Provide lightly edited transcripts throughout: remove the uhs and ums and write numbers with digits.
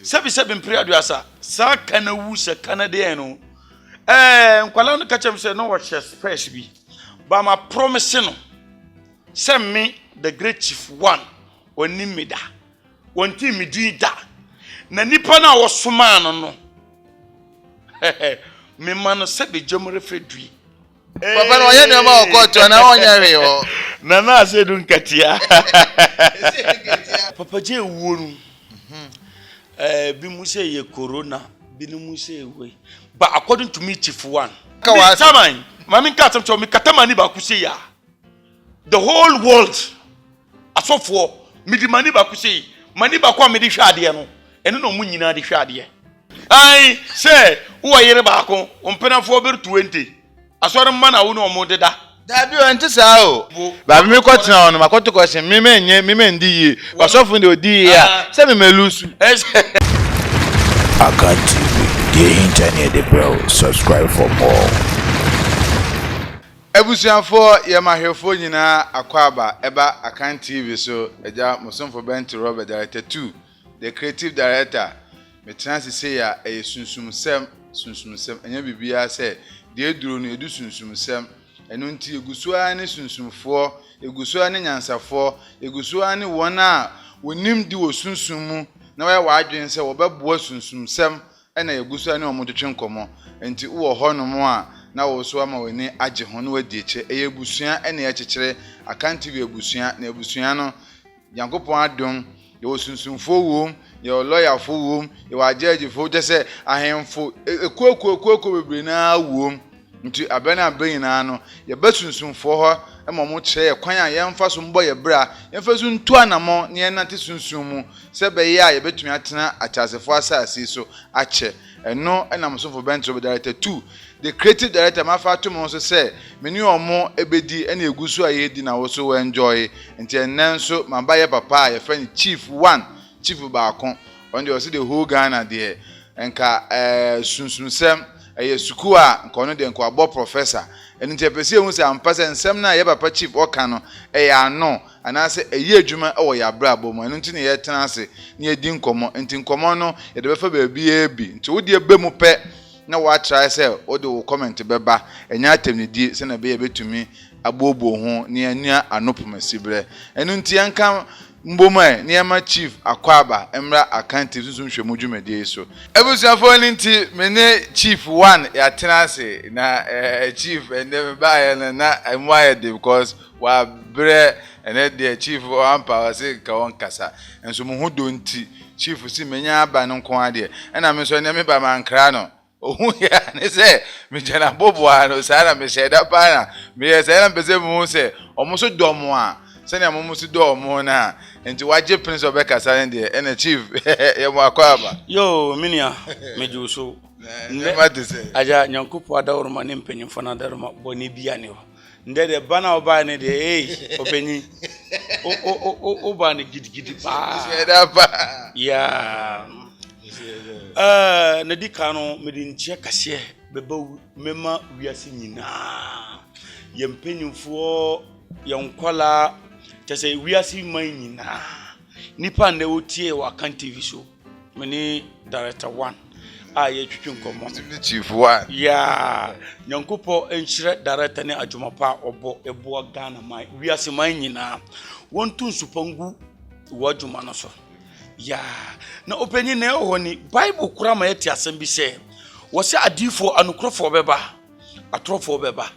sebi mpre aduasa sa kana wu se kana de no nkwala no kacha se no watch space bi ba ma promise no se me the great chief one oni meda wonti midi da na nipa na wo soma no me man se be jomre fredui papa no ye ne ma okoto na onya we ho na se dun katia papa je wonu bi mu say ye corona bi no mu say we but according to me chief one kawasaman mami katam to me katamani ba ku say ya the whole world asofo me di mani ba ku say mani ba kwa me di hwade no eno no mu nyina di hwade ai say wo yere ba ko ompenafo ber 20 asore mma na wo no mo deda dabi o nti sa o ba mi ko tena no makoto ko se mi me ndi yi basofo ndi odi ya se me melusu Akan TV, the internet the bro. Subscribe for more. Ebusuafo ye mahwefo nyina akwaba eba Akan TV so eja Mosomfo Benti Robert Director 2 the creative director metansi say ya sunsumsem enya bibia say de eduro no edu sunsumsem eno nti egusua ne sunsumfo egusua ne nyansafo egusua ne wona wonim di wo sunsumu na wa adwen se wo beboa sunsumsem ena egusua ne omotwetwe nkomo enti wo ho no mo a na wo so ama wani age ho no wadi eche eyebusua ena ya kyekere Akan TV ebusua na ebusua no Yankopon adom ye wo sunsumfo wom ye lawyer fo wom ye wa judge fo jese ahemfo ekuokuo bebre na wom nti abena abena no ye basunsumfo ho mo kire kwan a ye mfa so mbo ye bra ye mfa so ntu anamo ne nate sunsumu se be ye a ye betumi atena atasefo asase so ache eno na Mosomfo Benti Robert Director 2 the creative director mafa to mo so say meni omo ebedi ena egusu a ye di na wo so enjoy nti enenso mabaye papa ye friend chief 1 chief baako on the also the whole Ghana there enka sunsumsem suku a nko no de nko abo professor eni te pese hu se ampase nsem na ye papa chief oka no ano anase adwuma wo ya bra bomo enu nti ne ye tena ase ne edi nkomo nti nkomo no ye de befa ba bi ebi nti wo de ebe mu pe na wa try say wo de wo comment beba enya atemni di se na be ye betumi abobo ho ne ania anopomasibre enu nti anka mboma niema chief akwaba emra Akan TV sunsun hwemu dwumade so ebusuafo nti mene chief 1 ya tenase na chief ende ba na emwaye de because wa bre ene de chief ampa wase ka won kasa enso mu hudo nti chief si menya aba no nko ade ena me so ne me ba mankra no ohun ya ne se me jana bobo ano sara me sheda pa na me ye sara mpese mu se omuso domo a sani amomusi do omo na enti waje prince obeka sare de ene chief ye mo akwaba yo minia mejuso never to say aja Nyankopo adawruma ne mpanyimfo na daruma boni bia ne ho ndede bana oba ne de openyi o ba ne gidigidi pa sheda pa ya na dika no medinchia kase beba mema wiase nyina ye mpanyimfo yankwala tese wiase man nyina nipa na wotie wa Akan TV show meni director 1 ye twetwe nkomo chief 1 ya Nyankopo enchire director ne adwumapa obo ebo Ghana man wiase man nyina wontu nsupangu wadwuma no so ya na openyi na ho ni bible kura ma yati asem bi se wo se adifo anukrofo beba atrofo beba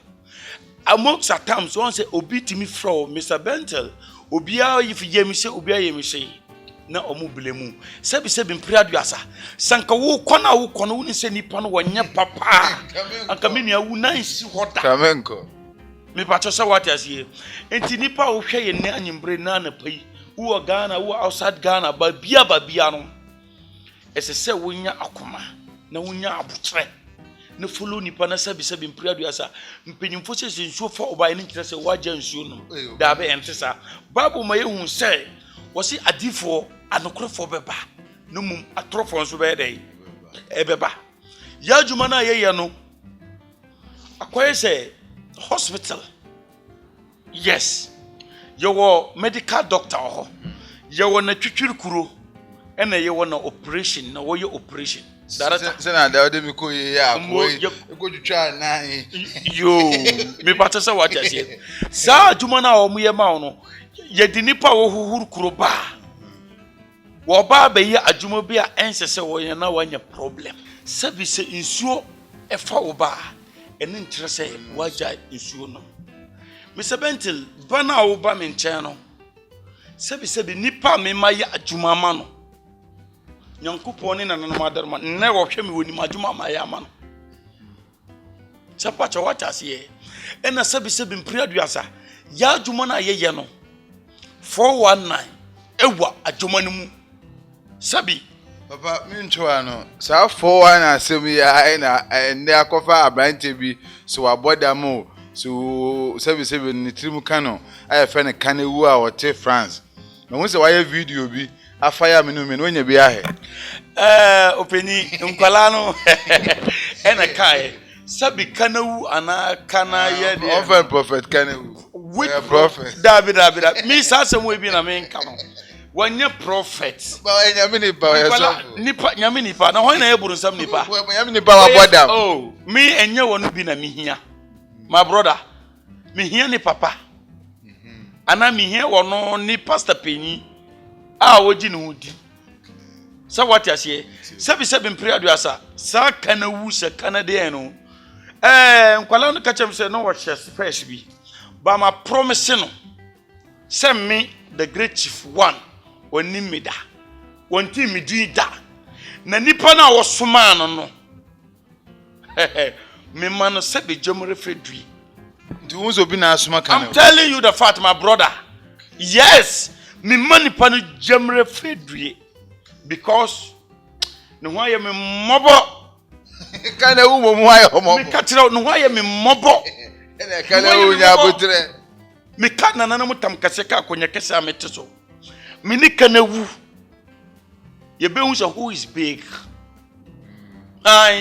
amongst at times one say obi timi fro Mr. Bentel obia if yemi se obia yemi se na omublemu sebi mpre aduasa sanka wo kona wo kono woni se nipa no wonye papa anka menu awu nansi hoda kamenko me pacho se what asie enti nipa wo hwe ye ne anyimbre na na pai wo Ghana wo outside Ghana ba bia no ese se wonya akoma na wonya abutre ne follow nipa na sebi mpre aduasa mpenyimfo se nsuo fa oba ne nkire se waja nsuo no da be entesa bible ma yehu se wo si adifo anokrofo beba no mum atrofo nso be dey ebeba ya juma na ye no akoye se hospital yes you medical doctor ho you na twitwiri kuro ena ye wona operation na wo ye operation director se na da ode mi ko ye ya ko twitwa na yo me pata se what ase sa adwuma na wo ye ma wo no ye di nipa wo huhuru kuro ba wo ba be ye adwuma bi a ensese wo ye na wanya problem sabi se nsuo efa wo ba ene ntre se waja nsuo no Mr. Bentil bana wo ba me nchen no sabi nipa me ma ye adwuma ma no Nyankopon ni nananum adarma nne wo hwe me woni adwuma ma ya ma no sapa cha wacha se ena sabi mpri aduasa ya adwuma na ye no 419 ewa adwuma ni mu sabi papa mi ntwa no sa 419 asem ya na ende akofa abrante bi so waboda mo so sabi ni trimu kano aye fe ne kanewu a wote France na won se waye video bi afaya me no me no nya bi ahe openi nkwala no ena kai sabi kanawu ana kana ye de often prophet kanewu with prophet David me sasem we bi na me nka no wanye prophet ba nya me ni ba ya so nipa nya me nipa na hon na eburu nsam nipa nya me ni ba wabodam oh me enye wonu bi na me hia my brother me hia ni papa ana me hia wono ni pastor penyi a woji ne hudi sa wati ase sebi mpre aduasa sa kana wu se kana de no nkwala no kachem se no watch first bi ba ma promise no se me the great chief one oni mida wonti midi da na nipa na wosoma no me man sebi jomre fedui do unzo bi na asoma kana I'm telling you the fact my brother yes me money panu jemre fedue because no why me mobo kana wu mo mu aye homo me katira no why me mobo ene kana wu nya botre me ka na nana mutam kase ka konya kase ameteso me ni kana wu ye be hu so who is big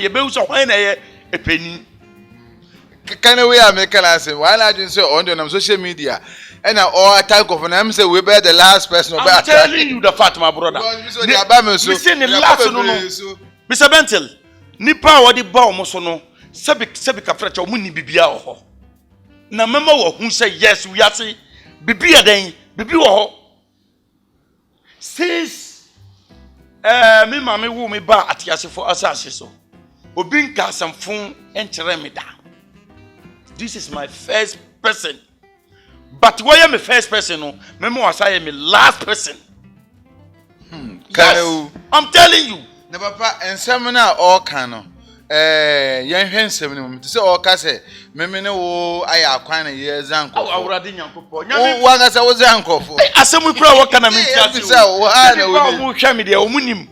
ye be hu so when na epeni kana wu ya me kala ase wala ajun say on the social media and all attack of them say we be the last person of I'm telling you the fact my brother me say the last no Mr. Bentil nipa wo di ba omo so no sebi ka frecha omo ni bibia ho na mema wo hu say yes we are say bibia den bibi wo ho since me mama wo me ba atiasefo asase so obi nka asamfon enkere me da this is my first person. But why am I first person? No, memo asaya me last person. Yes, I'm telling you. Na papa ensem na all kan no. Yen hwe ensem no me say all ka say meme ne wo aya akwan na ye zanko. Awurade nyankopɔ. Nyame wo ga say wo zankofo. Asemu kura wo kana me ntiase. Say wo ha na wo ni. Wo hwa me de omunim.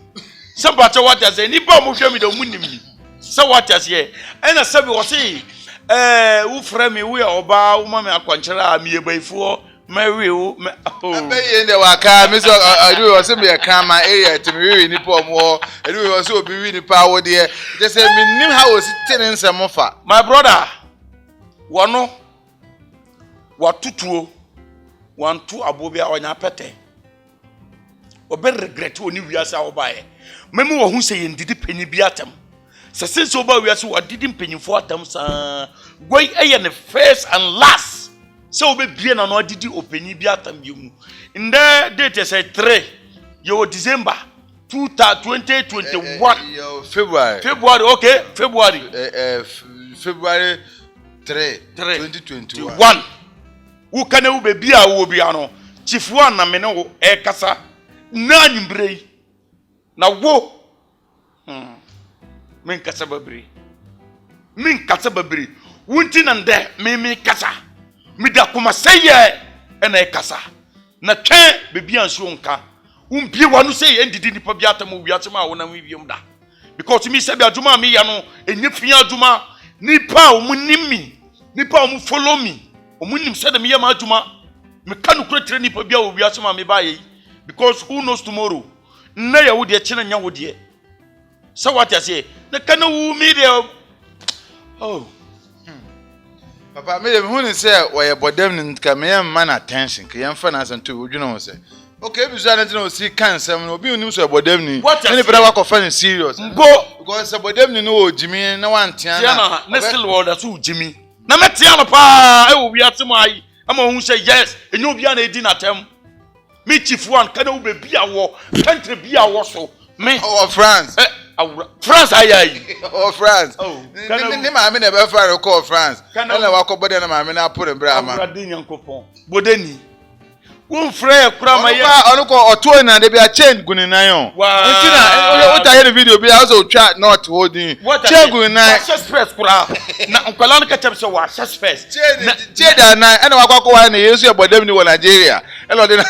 Somebody what I say ni ba mo hwa me de omunim ni. So what I say. Ena sabi wo say wo frɛ me wo ya oba wo ma me akwankyera me yebaifo Mary wo be ye ne waka me so adu wo se me ka ma area to me wi ni po mo adu wo se obi wi ni pa wo de je say me nim how wo sit ne nsem fa my brother wono watutuo wantu abobia onya pete obe regret oni wiasa wo bae meme wo hu se ye ndidi panyi bi atam se oba wiase wo didi mpanyimfo atam sa goi eye ne first and last so obe bie na no didi opanyi bi atam yemu in the date say 3 yo December 2021 yo February okay February February 3 2021 wo kana wo be bia wo bia no chief one na me ne wo e kasa na nyimbrei na wo min kasa babri wunti nan de me kasa mi da kuma seye ena e kasa na twen bebi anso nka umbie wanu seye ndidi nipa bi atamu wiate ma wona wiwiem da because mi se bi adwuma mi ya no enye fia adwuma nipa omunimi nipa omu follow me omunim se de mi ya ma adwuma me kanu kure nipa bi a wo wiate ma me ba yi because who knows tomorrow na ya wo de chena nya wo de so what I say na kana wu mi de oh papa me hu ni say wo ye bodem ni ka me man attention ke yem fa na san to wodwuna wo say Okay, bi so na tina o si kan sem no obi unim so ebodam ni. Any brother wa confirm serious. Go because ebodam ni no o jimi na wantia na. Na still world so jimi. Na metia no pa e wo wiase mu ayi. Ama hu say yes, enyo bia na edi na tem. Me chief one kana wo be bia wo, country bia wo so. Me oh France. France ayi. Oh France. Oh. Ni ma me na be fa recall France. Na wa ko bode na ma me na pore bra ma. Awurade Nyankopon. Bodeni. Won frɛ kura ma ye onu ko oto na de bia chain guninan yo ntina o ta hear video bia so twa not holding chain guninan space kura na nkwala no catch so wa space chain da na ena wa kwakọ wa na Yesu ebodam ni wo Nigeria elo de na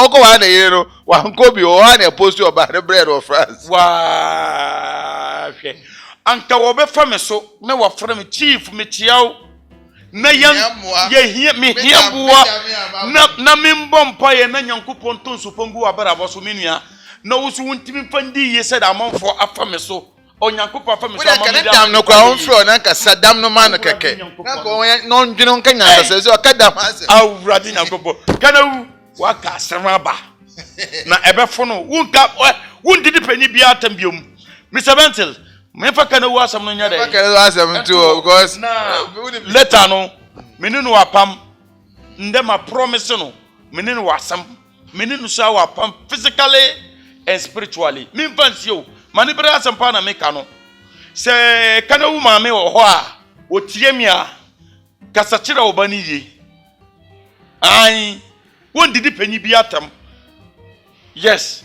o ko wa na yero wa nko bi o wa na post your bad bread of France wa hwe anka wo be fa me so na wa fra me chief me tiaw na ye hia me hia buwa na membo mpa ye na Nyankopon ton supongu abarabo so menua na wo so wuntimi fandi ye said amanfo afa me so o Nyankopon afa me so amam dam no kwa on fro na nka sadam no man keke na ko no ndwino nka nya sase so akadam ase Awurade Nyankopon kana wu waka asema ba na ebefo no wunka wundidi pani bia atambiom Mr. Bentil me fa kana wu asem no nya dey fa kana wu asem too because later no meninu wapam ndema promise no meninu wasam meninu sha wapam physically and spiritually me fancy o mani bere asem pa na me ka no se kana wu ma me wo ho a otie mi a kasa kire obani ye ai won didi panyi bi atam yes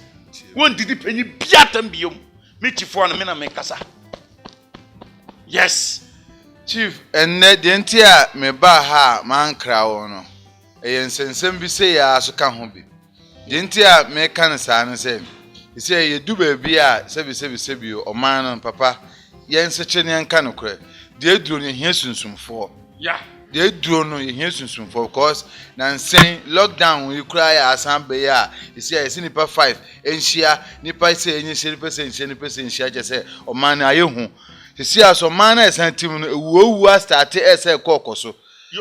won didi panyi bi atam biom me chifo na me na me kasa yes Chief enne de ntia me ba ha man kra wo no eyensensem bi se ya so ka ho bi de ntia me kan sa no se ise ye du ba bi a sebi o man no papa yenseche ne nka no kre de eduro ne hia sunsumfo yeah de eduro no ye hia sunsumfo because na nsen lockdown we kra ya asan be ya ise nipa 5 enhia nipa se enyi 10% nipa se enhia je se o man na ayehu si aso man na esan team no ewuwu start ese kokoso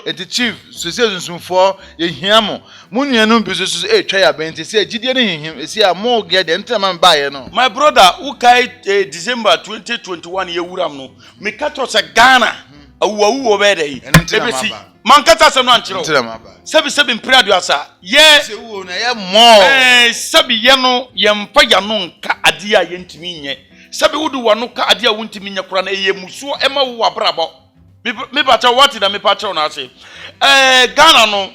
enti chief so se sunsunfo ye hiamo munnuanu bi so twa ya benti se agidie ne hihim si a mo ge de ntama ba ye no my brother ukai December 2021 ye wuram no me kato se Ghana awuwu obede ebesi man kata se no anchiro sebi mpradu asa ye se wo na ye mo sebi ye no ye mpa ya no nka ade a ye ntimi nye sabi wudu wanu ka ade a wuntimi nya kura na eye musuo ema wo abrabo me bacha wati na me pacha na ase Ghana no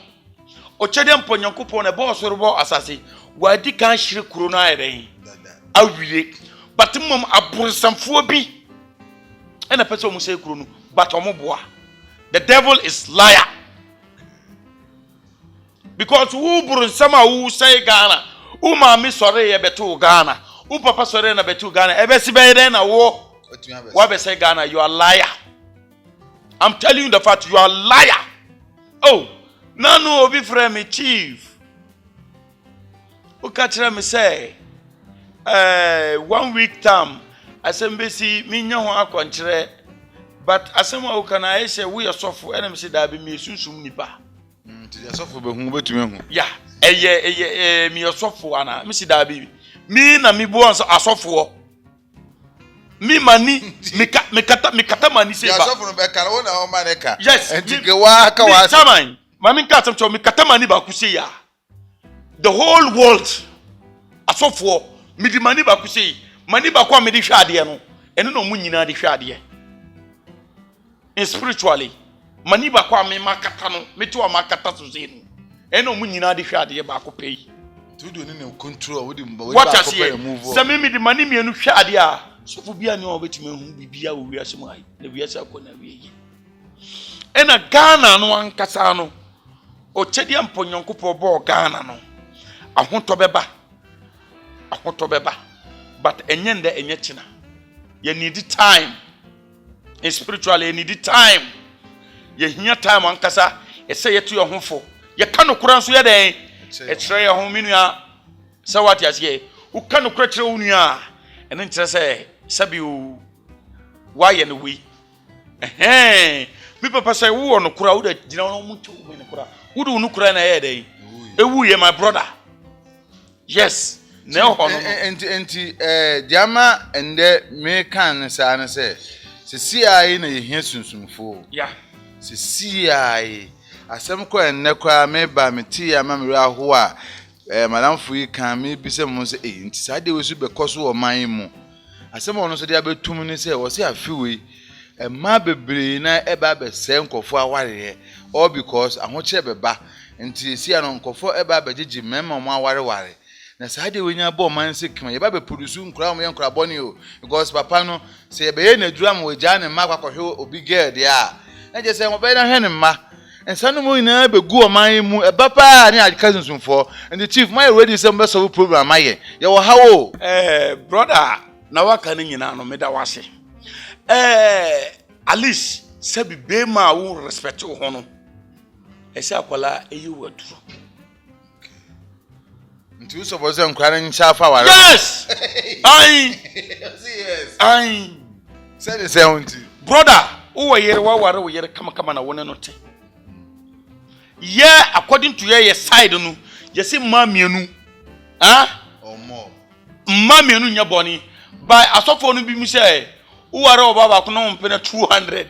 o chede mponyankopon na bo sorobo asase wadi kan hire kuro na ayeden awire batimum abursamfo bi ena pese omu se kuro no batomo boa the devil is liar because who bursama who say Ghana uma mi sore ye beto Ghana papa sorry na betu Ghana ebesi be na wo be say Ghana you are liar. I'm telling you the fact you are liar. Oh nanu obi frame me chief o ka tell me say 1 week time asembesi minya ho akonkyere but asema o kana ehye we yosofo ena me say da be me sunsum nipa ti yosofo be hu betumi hu ya eye me yosofo ana me say da be mi na mi bo asofo mi mani mi kata mani se ba asofo no be kara wona o maneka yes entike wa ka wa saman mami nka atamcho mi kata mani ba kuse ya the whole world asofo mi di mani ba kuse mani ba kwa mi di hwade no eno no mu nyina di hwade in spiritually mani ba kwa mi makata no mi ti wa makata so ze no eno mu nyina di hwade ba ko pei tudo ni ne control wodi mba what I see sami mi di mani mienu hwade a sofo bia ne obetime hu bibia wo wiase mu ai na wiase akona wiye ena Ghana no ankasa no o chedi amponyonkopɔ bo Ghana no ahoto beba but enyende enye china you need time in spiritually you need time you hia time ankasa ese yetu yo hofo ye ka no kura nso ye den e kire ye ho minua se what ya se u ka no kura kire unua ene nkire se sabi u why and we mi papa say wo no kura wo da gina no mu tu me no kura wo do no kura na ye den ewu ye my brother yes na ho no enti diama ende me kan sa na se CI na yehia sunsumfo yeah CI asem ko enne kwa me ba me ti ya ma me raho a madamfo yi kan me bi se mo se enti sa de we su be koso wo man mu asem ono so de abetum ni se wo se afiwe ma bebre na eba be se nkofo aware all because ahoche beba nti si ano nkofo eba begigi mema mo aware na sa de wenya bo man se kima ye ba be produce nkura mo ye nkura boni o because papa no se ye be ye na dura mo gya ne ma kwakɔhwe obi girl de a na je se mo be na hwe ne ma ensanu mo ina be gu o man mu eba pa ni aka sunsunfo and the chief my ready some be solve program aye ye wo hawo brother na waka ne nyina no me da wase Alice sabi be ma wo respect wo ho no esa akwala eyi waduro nti so bozo nkran ncha fa ware yes ai ai say the same thing brother wo yere wa ware wo yere kama na wone no te yeah according to your side no you see mamienu or more mamienu nya boni by asofo no bi mu say wo ware obaba ko no mpena 200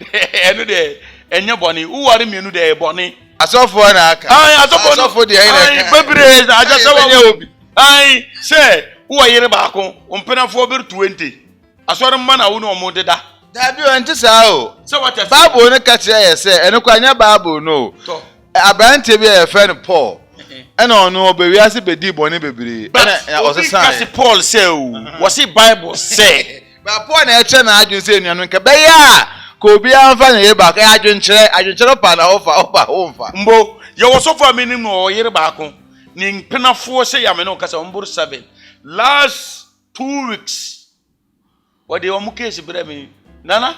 eno de enya boni wo ware mienu de boni asofo na aka asofo de ai bebre ajasa wa obi ai say wo yere ba ko mpena fo ber 20 asore mma na wo no mo deda da bi o nti sa o say what bible no ka kire ye say eno kwa nya bible no abante bi e friend Paul ena ono obewi ase bedi bone bebre ena o say Paul say o what say Bible say ba Paul na eche na adwun say nuanu nke be ya ko obi anfa na ye ba ka adwun kire pa na ofa ho mfa mbo ye wo so fa minim no yere ba ko ni mpenafo say ya me no ka say omburu 7 last 2 weeks what dey omu case bre me nana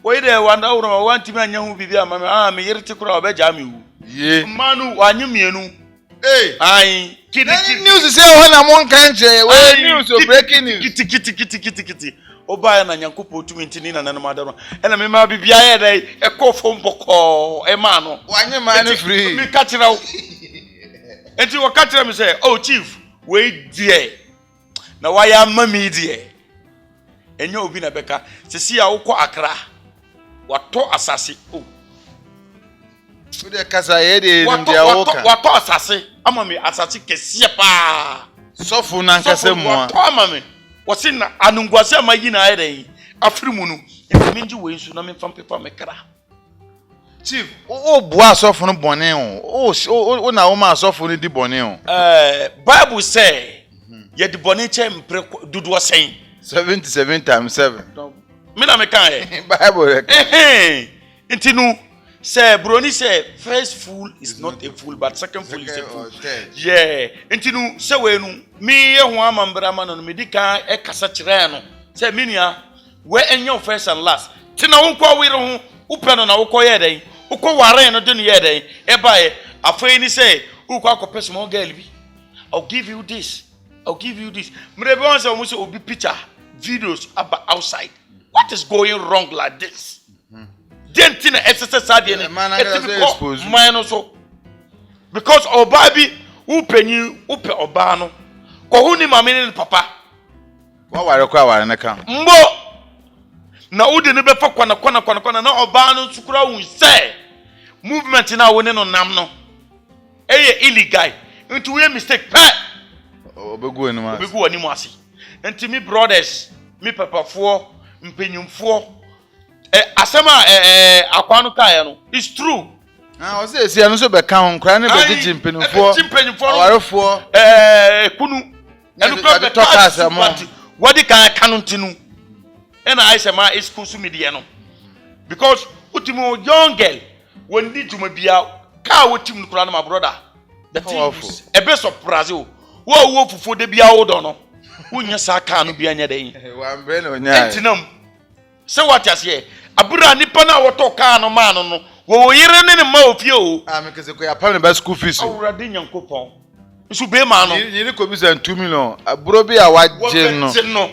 we dey wanda uro ma wanti me anya hu bibi ama me yere ti kura obeja me wu ye manu wanyu mienu ai kiti news say ho na mon kanche we news o breaking news kiti oba na nyankopo otumi ntini na nanam adaro ena me ma bibia ye dai e kofo mboko e ma no wanye ma no free mi katira wo enti wo katira me say oh chief we die na waya mami die enya obi na beka sisi ya wokọ Accra wato asase oh de kasa ye de ndia woka wato asase amami asase kese pa sofu na nkase mu wato amami wasi na anungwase amayi na ayede afiri mu no minji we nsu na me fam pepa me kra chief o bua sofu no bone o na o ma sofu no di bone o Bible say ye di bone che mpre dudu osen 77 times 7 me na me kan Bible intinu say broni say first fool is not a fool but second fool is a fool yeah intinu say we nu me ye ho amambra ma no me dika e kasa kire no say menua we enyo first and last tina wo kwa we ho upe no na wo ko ye den wo ko ware no de no ye den e bae afai ni say wo kwa ko small girl bi I'll give you this mrebe on say o mo say obi picture videos about outside what is going wrong like this dentina exercise ade ne expose mine so because obabi who penny upe oba no ko hu ni mama ni papa wa ware kwa ware ne kan mbo na udi ne be fa kwana na oba no sukura hu say movement na wo ne no nam no eye illegal into we mistake pa obegu ani mu ase enti me brothers me papafo mpenyumfo asema akwanu kae no is true o say esi anu so be kan nkra ne be gigi mpenyumfo awarefo kunu enu kra be talk asema wadi kan kanu ntinu ena aisema excuse media no because utimo young girl when need to mabia ka wotim nkra no my brother the thing is a bit surprise wo fufu de bia wo do no wonya saka no bia nya den wa mbre no nya entinam se what you say abura nipa na wo to ka no ma no no wo yire ne ma ofie o amekese ko ya pam ne ba school fees awurade nyankopon nsu be ma no ni ko bi san 2 million aburo bi a waje no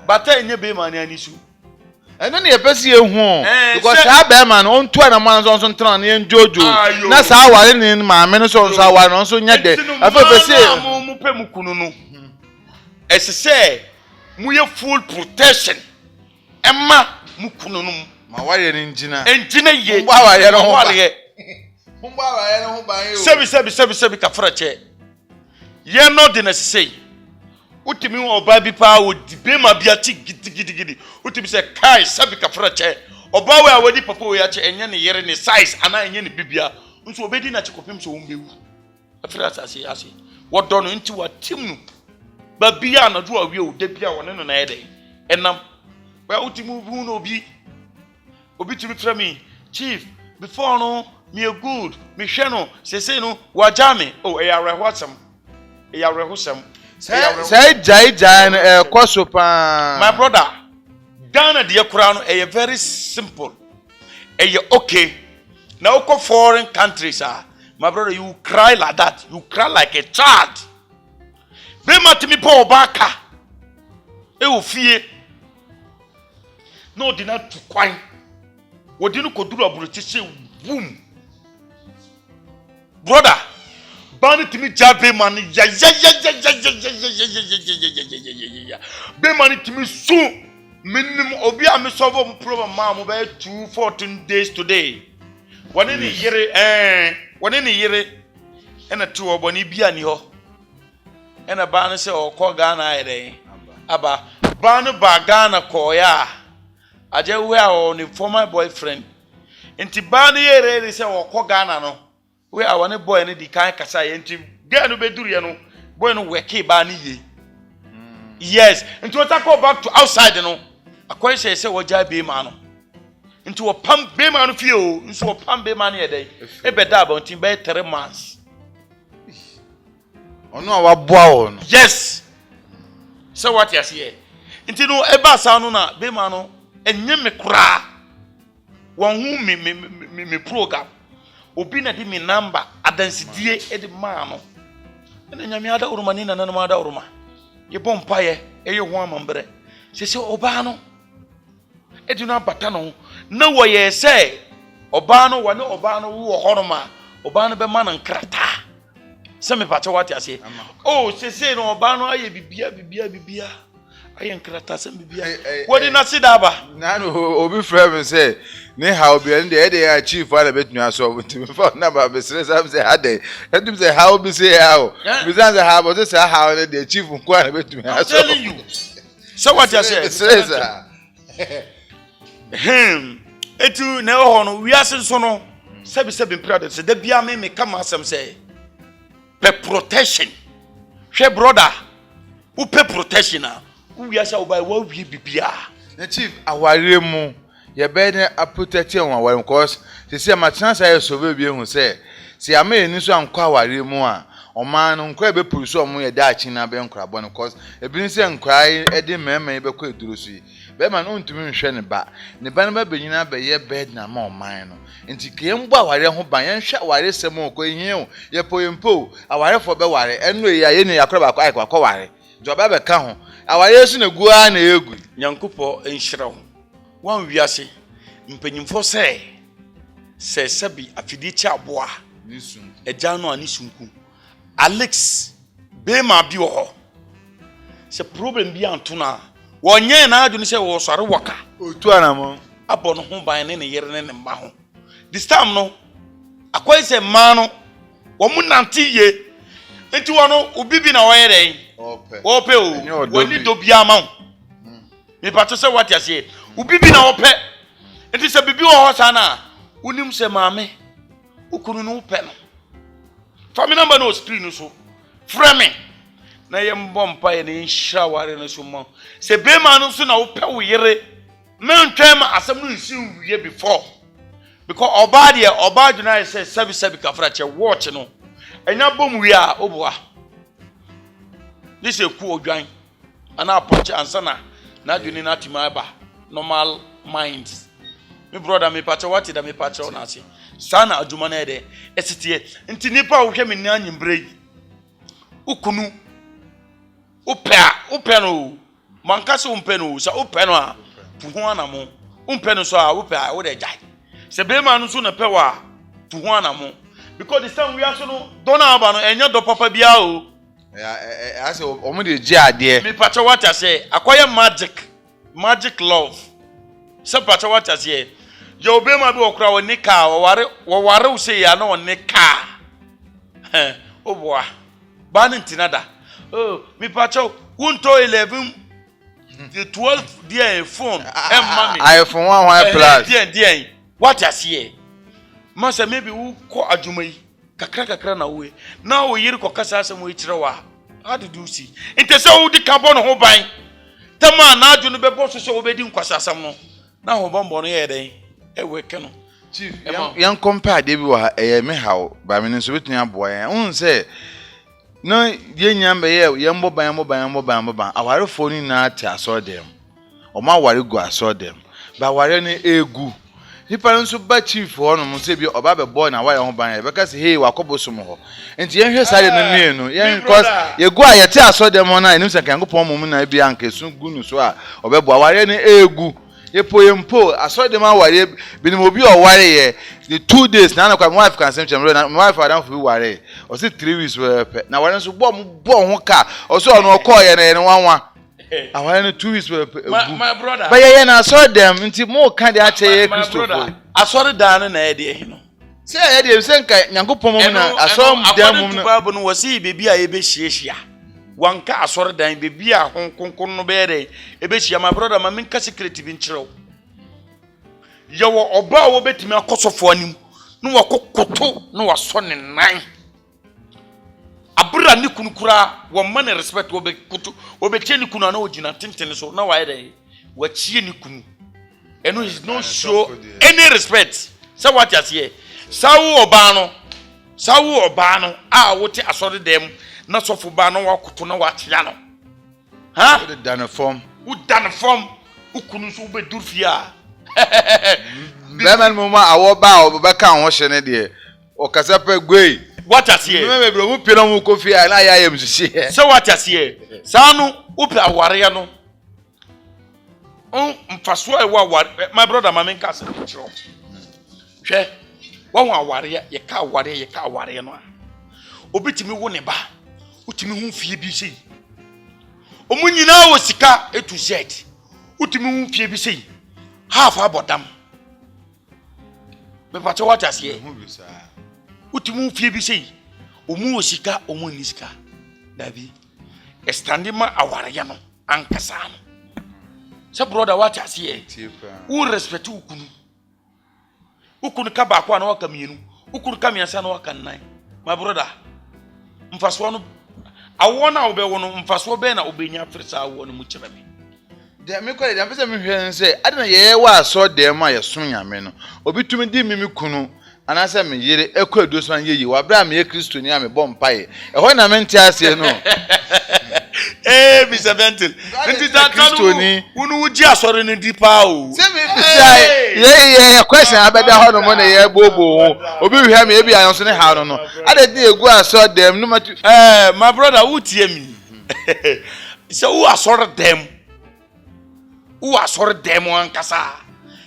bata enye be ma ni anisu eno ne yepesi ehu because sa be ma no ontu na ma nso ntran na enjojo na sa aware ni ma me no so aware no so nya de afa pesi upe mu kunu no ɛsɛ mu ye full protection ɛma mu kunu no ma ware ne njina ye mbo aware no ho ware mbo aware no ho ban yo sebi kafra che ye no de na sesei utimi oba bi pa wo dibe ma bia ti gidi utimi se kai sebi kafra che oba we awadi papa we ya che enye ne yere ne size ana enye ne bibia nso obedi na chekopim so wombewu afra asase ase wodo no nti watim no ba bia na do awie o de bia wona no na yede enam ba utimi bu no obi timi fra me chief before no me good me hwe no sese no wajame oh eyarehosam say jai no koso pa my brother Ghana de kura no very simple okay now go foreign countries my brother you cry like that you cry like a child be matimi pa obaka ofie no di na tu kwan wodi no koduru aburochi se boom brother bani timi jabe man ya be man timi su minimum obi am solve problem ma mo be 14 days today woni ni yire ena tu oboni bia ni ho ena ba no se okọ Ghana ayede aba ba no ba Ghana ko ya aje we a ni former boyfriend enti ba no yere se okọ Ghana no we a one boy no di kan kasa ye enti girl no be duru ye no boy no weke ba no ye yes enti we take back to outside no akwai se woja be ma no enti wo pam be ma no fie o nso wo pam be ma no ye dai e be da ba enti be 3 months ono wa boa wo no yes so what you say enti no e ba sa no na be ma no enye me kura won hu me program obi na di mi number adansidie e di ma no na nyame ada uruma ni na na ada uruma ye bompaye e ye ho amambre sese oba no e di na bata no na wo ye se oba no wane oba no wo horoma oba no be ma na nkrata se me pache what ase oh sese no oba no aye bibia aye nkrata se bibia wodi na sidaba na no obi frame say ne how be and the chief for the betunu aso ntimi for na ba besere sam say hade etum say how be say how be say how but say how the chief nko na betunu aso I'm telling you so what you say etu na ho no wiase so no sebi brother say da bia me kama asem say pe protection hwe brother who pay protection wiase obai wa wi bibia na chief aware mu ye be ne protect won aware because se ma chance aye so be hu say se ama eni so anko aware mu a oman no nko e be pursue omo ye da achi na be nkrabo no because e bi se nkrai e de mema e be ko eduro so yi be ma no ntumi nhwe ne ba no ba benyina be ye bed na ma oman no nti ke mbo aware ho ban ye nhwe aware sem ko ehien ye poyempo aware fo be ware eno ye ye ne yakra ba ko akwa ware jo ba be ka ho aware su na gua na egu nyankopo enhirawo wan wiase mpanyimfo se sabi afidi cha aboa nisun eja no ani sunku Alex be ma bi wo se problem bi antuna wonye na adwene se wo sore waka otu anamo abo no ho ban ne yere ne mba ho this time no akwai se ma no wo mu nantiye enti wono obibi na wo yere ope o woni do bia ma ho me pato se what you say obibi na ope enti se bibi wo ho sana unim se maame ukunu no ope no family number no screen so frame na ye mbompa ye ne shaware no so mo se be ma no so na wo pe wo yere mentwem asem no nsi wiye before because oba dwuna say sebi kafra che watch no enya bom wi a oboa this e ku odwan ana approach ansana na dwuni na tima ba normal mind me brother me pacha what da me pacha na ase sana adwuma na ede esitie nti nipa wo hwe me na anyimbre ukunu upe no mankase umpe no sa upe no a tuho anamo umpe no so a upe a wo de jai se be ma no so na pe wa tuho anamo because the time we are so no dona aba no enye do papa bia o I say omo de ji ade me pacha what I say akoye magic love se pacha what I say yo be ma bi okura woni ka wo ware wo say ya na woni ka o boa ba na ntinada oh me pacha wonto 11 the 12 dia phone mommy iPhone 1 plus dia what I say masa maybe wo ko adwuma yi kakra na we na wo yiri ko kasa asem wo kire wa how did you see inte se wo di carbon ho ban tama na adwo no bebo so wo bedi nkwasa asem no na ho bombo no ye den e we ke no chief yan compare de bi wa me hawo ba me nso betun aboa yan un se no ye nyambe ye mbo ban aware phone na ati aso dem o ma ware gu aso dem ba ware ne egu nipa nso ba chief ho no mo se bi oba be boy na wire ho ban e be ka se hey wakobosom ho enti ye hwe sare no me no ye because ye gu a ye ti aso dem na enim se kan go pon mo na bi anka su gu no so a obebo aware ne egu ye mpo aso dem aware bi ni obi o ware ye the 2 days na kwa my wife can same chamber na my wife adam for ware o se 3 weeks na ware nso bo ho ka o so no call ye na wanwa aware no 2 weeks my brother but ye na so dem nti mo kan de a che ye Christopher asori dan na e de hino se ye de se nka nyankopon mo na aso dem mo na Bible no wasi bebi a ye be hyiehia wanka asori dan bebi a honkonkon no be de e be hia my brother ma min ka secret bi nkyerɛw ye wo oba wo betimi akosofo anim no wakokoto no waso ne nan abura ni kunukura wo man respect wo be kutu wo be cheni kunu na ogina tenten so na wa ye wa chie ni kunu eno is no show any respect say what you say sawu oba no a wote asori dem na sofo ba no wakoto na watia no ha the done form ukunu so be durfia Beman mama awo ba obeka ho hye ne de o kasa pa gwei what you say me bro mu pira mu kofi na ya yam hye say what you say sanu upe aware no mfaso e wa my brother mama nka se kiro hwe wa aware ye ka aware no obitimi wo ne ba utimi hu fie bi sei omunyina wo sika etu z utimi hu fie bi sei half abodam me pacho what as here utimi hu fie bi sei omu wo sika omu ni sika dabi estandima aware ya no ankasa no say brother what as here who respect ukunu ka ba kwa na waka mienu ukunu ka miansa na waka nnan my brother mfaso no awona obewo no mfaso be na obenya frisa awo no mu kyereme de me kwale de pese me hwe nse adena ye wa aso dem a ye som nyame no obitumi di mimi kunu anase me yire ekwa so an yeyi wa bra me ye Kristo ni ame bom pae ho na me nti ase no Mr. Benton nti ta Kristo ni unu uji asore ni dipa o se me bisa ye question abeda ho no mo na ye bobo obi hwe me e bi ayon so ne ha no ade di egu aso dem no matu my brother who tie me so who asore dem ankasa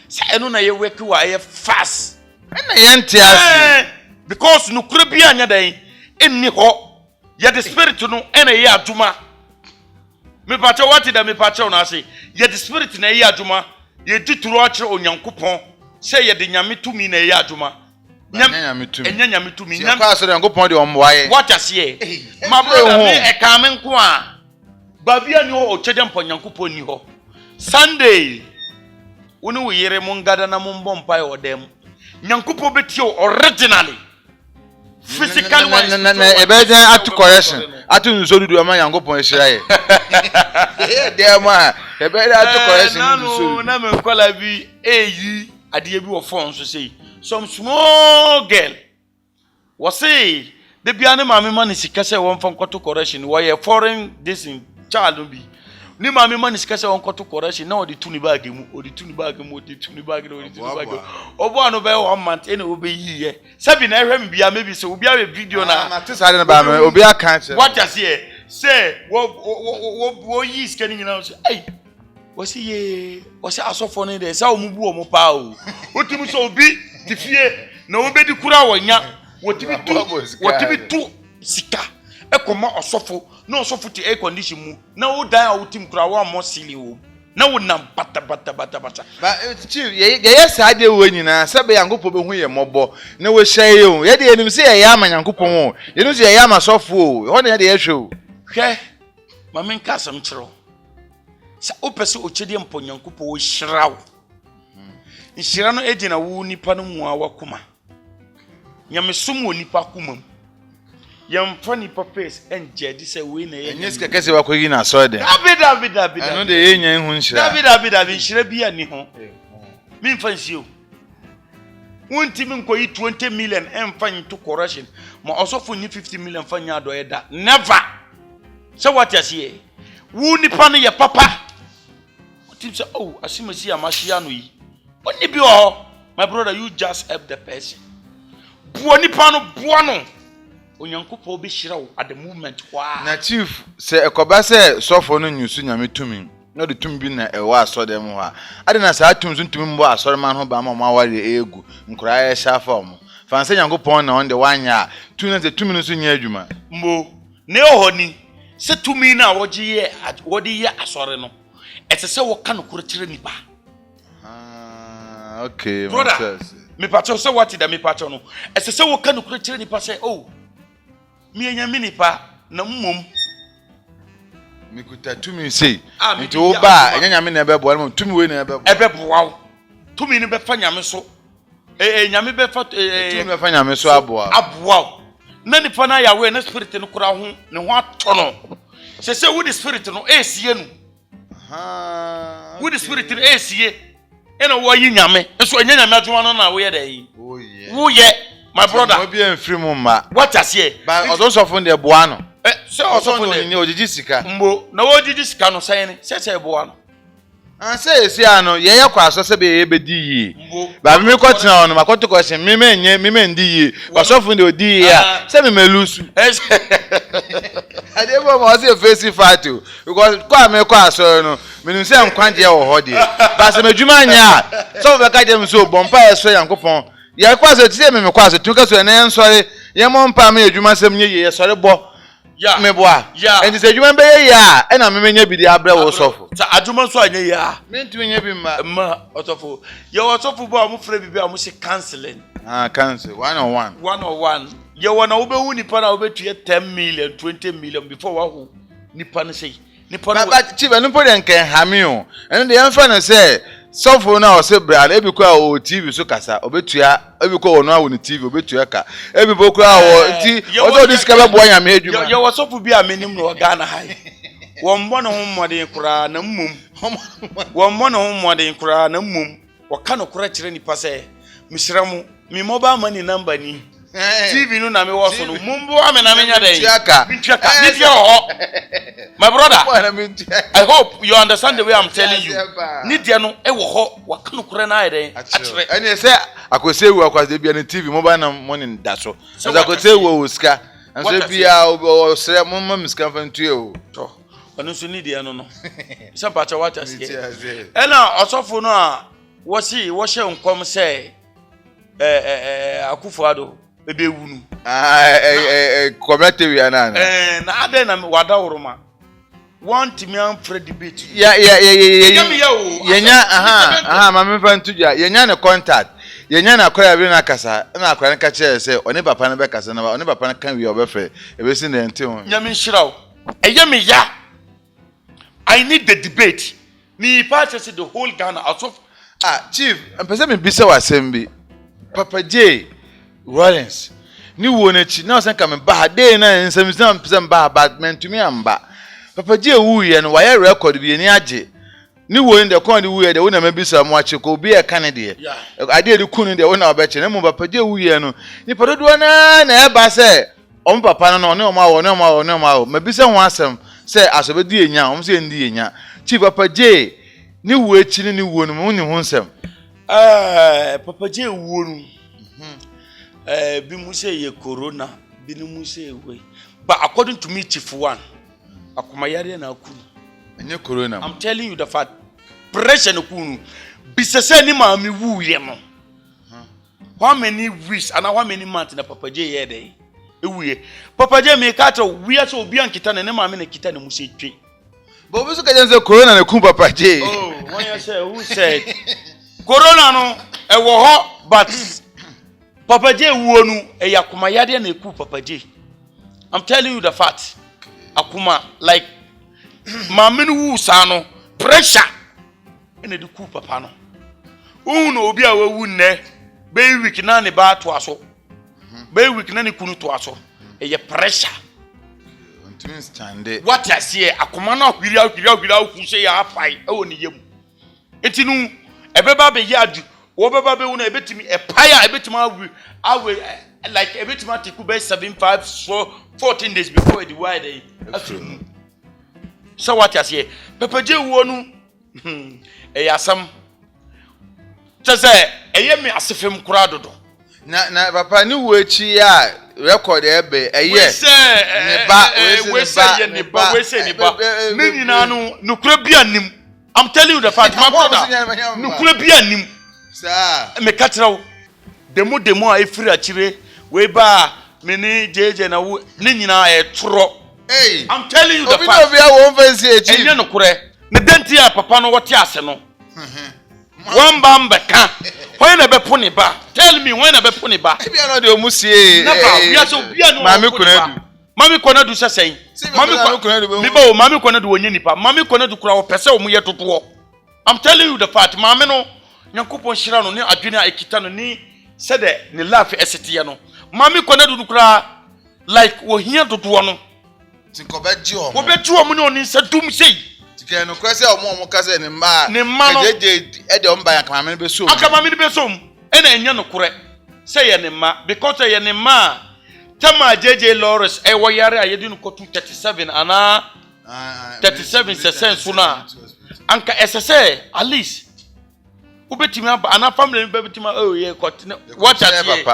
sa enu na ye work wa ye fast na ye nti ase because no kura bi anya dan enni ho ye the spirit no ena ye aduma me pacha wati da me pacha na ase ye the spirit na ye aduma ye dituro akere onyankopon say ye de nyame tumi na ye aduma nyame tumi nyame kwa so de onyankopon de omwaye what as here my brother me e ka me nko a babia ni ho o chede mpo nyankopon ni ho Sunday unu wo yere mo ngada na mo mbom pai odem nyankopon betie originally physically ebejen atu correction atu nso dudu ama nyankopon ehira ye dem a ebejen atu correction nso na me kwala bi eyi ade bi wo phone so sei some small girl was say the biane mama man sika se won fa nkoto correction wo ye foreign this in child bi ni mama man sika se won nkoto correction na odi tuni bag mu obo anu be 1 month ene obe yiye sabi na ehwe mbia maybe se obi awe video na tisare na ba me obi aka che what you say wo yi sika ni nyina so ai wasi ye wasi asofo ne de sa omubu omo pa o otimi so obi tifie na obedi kura wonya wotimi tu sika ekoma osofo na osofo ti air condition mu na wo dan a wo tim kura wo amo sili wo na wo nam bata ba chief ye saade wo nyina sebe yankopɔ be hu ye mɔbɔ na wo hye o ye de enim se ye ama yankopɔ ho ye no se ye ama sɔfo o ho na ye de ye hwe o hwɛ ma men ka sam kyerɛ sa opese ochede mpo yankopɔ wo hyirawo nhyira no egina wo nipa no mu a wakoma nyamesom wo nipa kuma yamfa nipa face enje di se we na ye nyes keke se wakogi na so de David ano de ye nyan hu nhyira David nhyira bi ani ho mi mfa nsio wonti mi nkoyi 20 million emfa into correction ma osofo ni 50 million fa nya do eda never so what you see wo nipa no ye papa tim say oh asimasi amashia no yi oni bi o my brother you just help the person buo nipa no buo no onyankopɔ obi hyira wo at the movement wa na chief se ekoba se sofo no nyusu nyame tumi no de tumi bi na ewa asode mu ha ade na saa tumi so tumi mbo asore man ho ba ma ma ware egu nkura ya shafa mu fanse nyankopɔ na on de wanya tumi na se tumi no so nya adwuma mbo ne ohoni se tumi na wodi ye asore no etse se wo ka no kure nipa okay brother me pacho se what da me pacho no etse se wo ka no kure nipa se oh mi enya minipa na mmom mikuta tumi sei nti wo ba enya nyame na ebe boa tumi we na ebe boa tumi ni be fa nyame so nyame be fa tumi be fa nyame so aboa na nipa na ya we na spirit no kura ho ne ho ato no se wo the spirit no esie no wo the spirit no esie ena wo yi nyame so enya nyame adwuma no na wo ye da yi wo ye my brother obi enfiri mu ma what you say ba odosofo de boa no se osofo de ni ojiji sika mbo na wo ojiji sika no sai ni se boa no say esi ano ye ye kwa aso se be ye bedi yi ba me ko tena ono makoto ko se me ndi yi osofo de odi yi a se me melusu ade bo mo se face fight o because kwa me kwa aso no me nu se nkwanje wo ho de ba se medwuma nya so be ka dem so bompa eso yankopon ya kwaso ti me kwaso tu kaso na ensore ye mo mpa me adwuma sem nye ye sore bo ya me boa enti se adwuma be ye ya e na me nya bi di abre wo sofo ta adwuma so anya ya me ntu nya bi ma osofo ye osofo bo amu frɛ bi amu se canceling cancel 101 ye wona wo be hu nipa na wo be tuye 10 million 20 million before wa hu nipa no sei nipa no ba chiba no pode nken hame o eno de yemfa no se sofo na o se bra ebi kwa o TV so kasa obetua ebi kwa ono awo ni TV obetua ka ebi bokwa o nti odo diska be bo anya me adwuma ye wo sofo bi amenim no Ghana hai wo mbo no ho mmode kura na mmom wo mbo no ho mmode kura na mmom wo ka no kura kire nipa se misiramu mi mobile money number ni TV no na me wo so no mumbo amena me nya dai bintuaka nidia ho my brother I hope you understand the way I'm telling you nidia no e wo ho waka no kure na ayede akire ene se akose wu akwase bia na TV mobile na money da so akose wu oska anso bia o sere mumma miska fantu o to onu so nidia no no se pacha wacha sie ena osofo no a wo si wo hye nkom se Akufo-Addo ebe wunu commentary ana na ade na wadawroma want me am for debate yenya mama fantuja yenya ne contact yenya na kwaya bi na kasa na akwara nka kire se oni papa na be kasa na oni papa na kan wi obefe ebesi na ente ho nyame nhirawo eyemi ya I need the debate ni purchase the whole Ghana of chief mpese me bisa wasembi Papa J Rollins ni wonechi na osan ka me ba dey na nsem mpese mba apartment to me amba Papa J wuye no why record bi ni age ni won de kon de wuye de wona mabisa mo ache ko bi e kanede ade de kunu de wona obeche na mo Papa J wuye no ni pododo na e ba se o papa no ne o ma mabisa ho asem se asobedi enya o se ndi enya Chief Papa J ni wuechi ni wuo no mo ni ho nsem Papa J wuo bi mu say ye corona bi ni mu say we but according to me Chief One akoma yare na akunu enye corona I'm telling you the fact pressure no kunu bisese ni ma mi wuye no how many weeks and how many months na Papa J here dey ewuye papa je me ka to wia so obi ankita ne maame ne kita ne mu se twe but we so ka say corona na ku papa je oh when you say who said corona no e wo ho but papa je wuo nu e yakoma yade na eku papa je I'm telling you the fact akuma like maame no wu sa no pressure ene de ku papa no no obi a wawu nne be week na ne ba to aso be week na ne kunu to aso e ye pressure ntimi stand it what I see akoma na hwiri ku se ya afai e woni yem etinu ebeba be ya adu wo beba be wu na ebetimi e paya ebetimi awe like ebetimi atiku be 14 days before the wide afternoon so what I see papa je wo nu e yasam tese eye me asefem kura dodo na papa ni wo echi a record ebe eye we say ne ba me nyina no nukura bia nim I'm telling you the fact my brother nukura bia nim sir me katirawo demo a efiri akire we ba me ni jeje na wo ne nyina e toro hey I'm telling you the fact obi a wo fancy echi enye nukura ne denti a papa no wote ase no one bambeka when na be puni ba tell me when na be puni ba e bia no de omusie bia so bia no mami konadu sesen mami konadu wonye nipa mami konadu kura wo pese wo ye totowo I'm telling you the fact mami no nyankopon hira no ne adwene a ekita no ni sede ne laugh esete no mami konadu kura like wo hia totowo no tinkobeji o wo betu o mu ne oni sadum sei ke no kwese omo kase ne ma no je de omba ya kama me be so akama me be so ena enya no kure say ye ne ma because ye ne ma tama JJ Lawrence e wo yare ayedi no kotu 37 ana 37 sesen suna anka SSA at least ubetimi ana family be betima oh ye kotine what at ye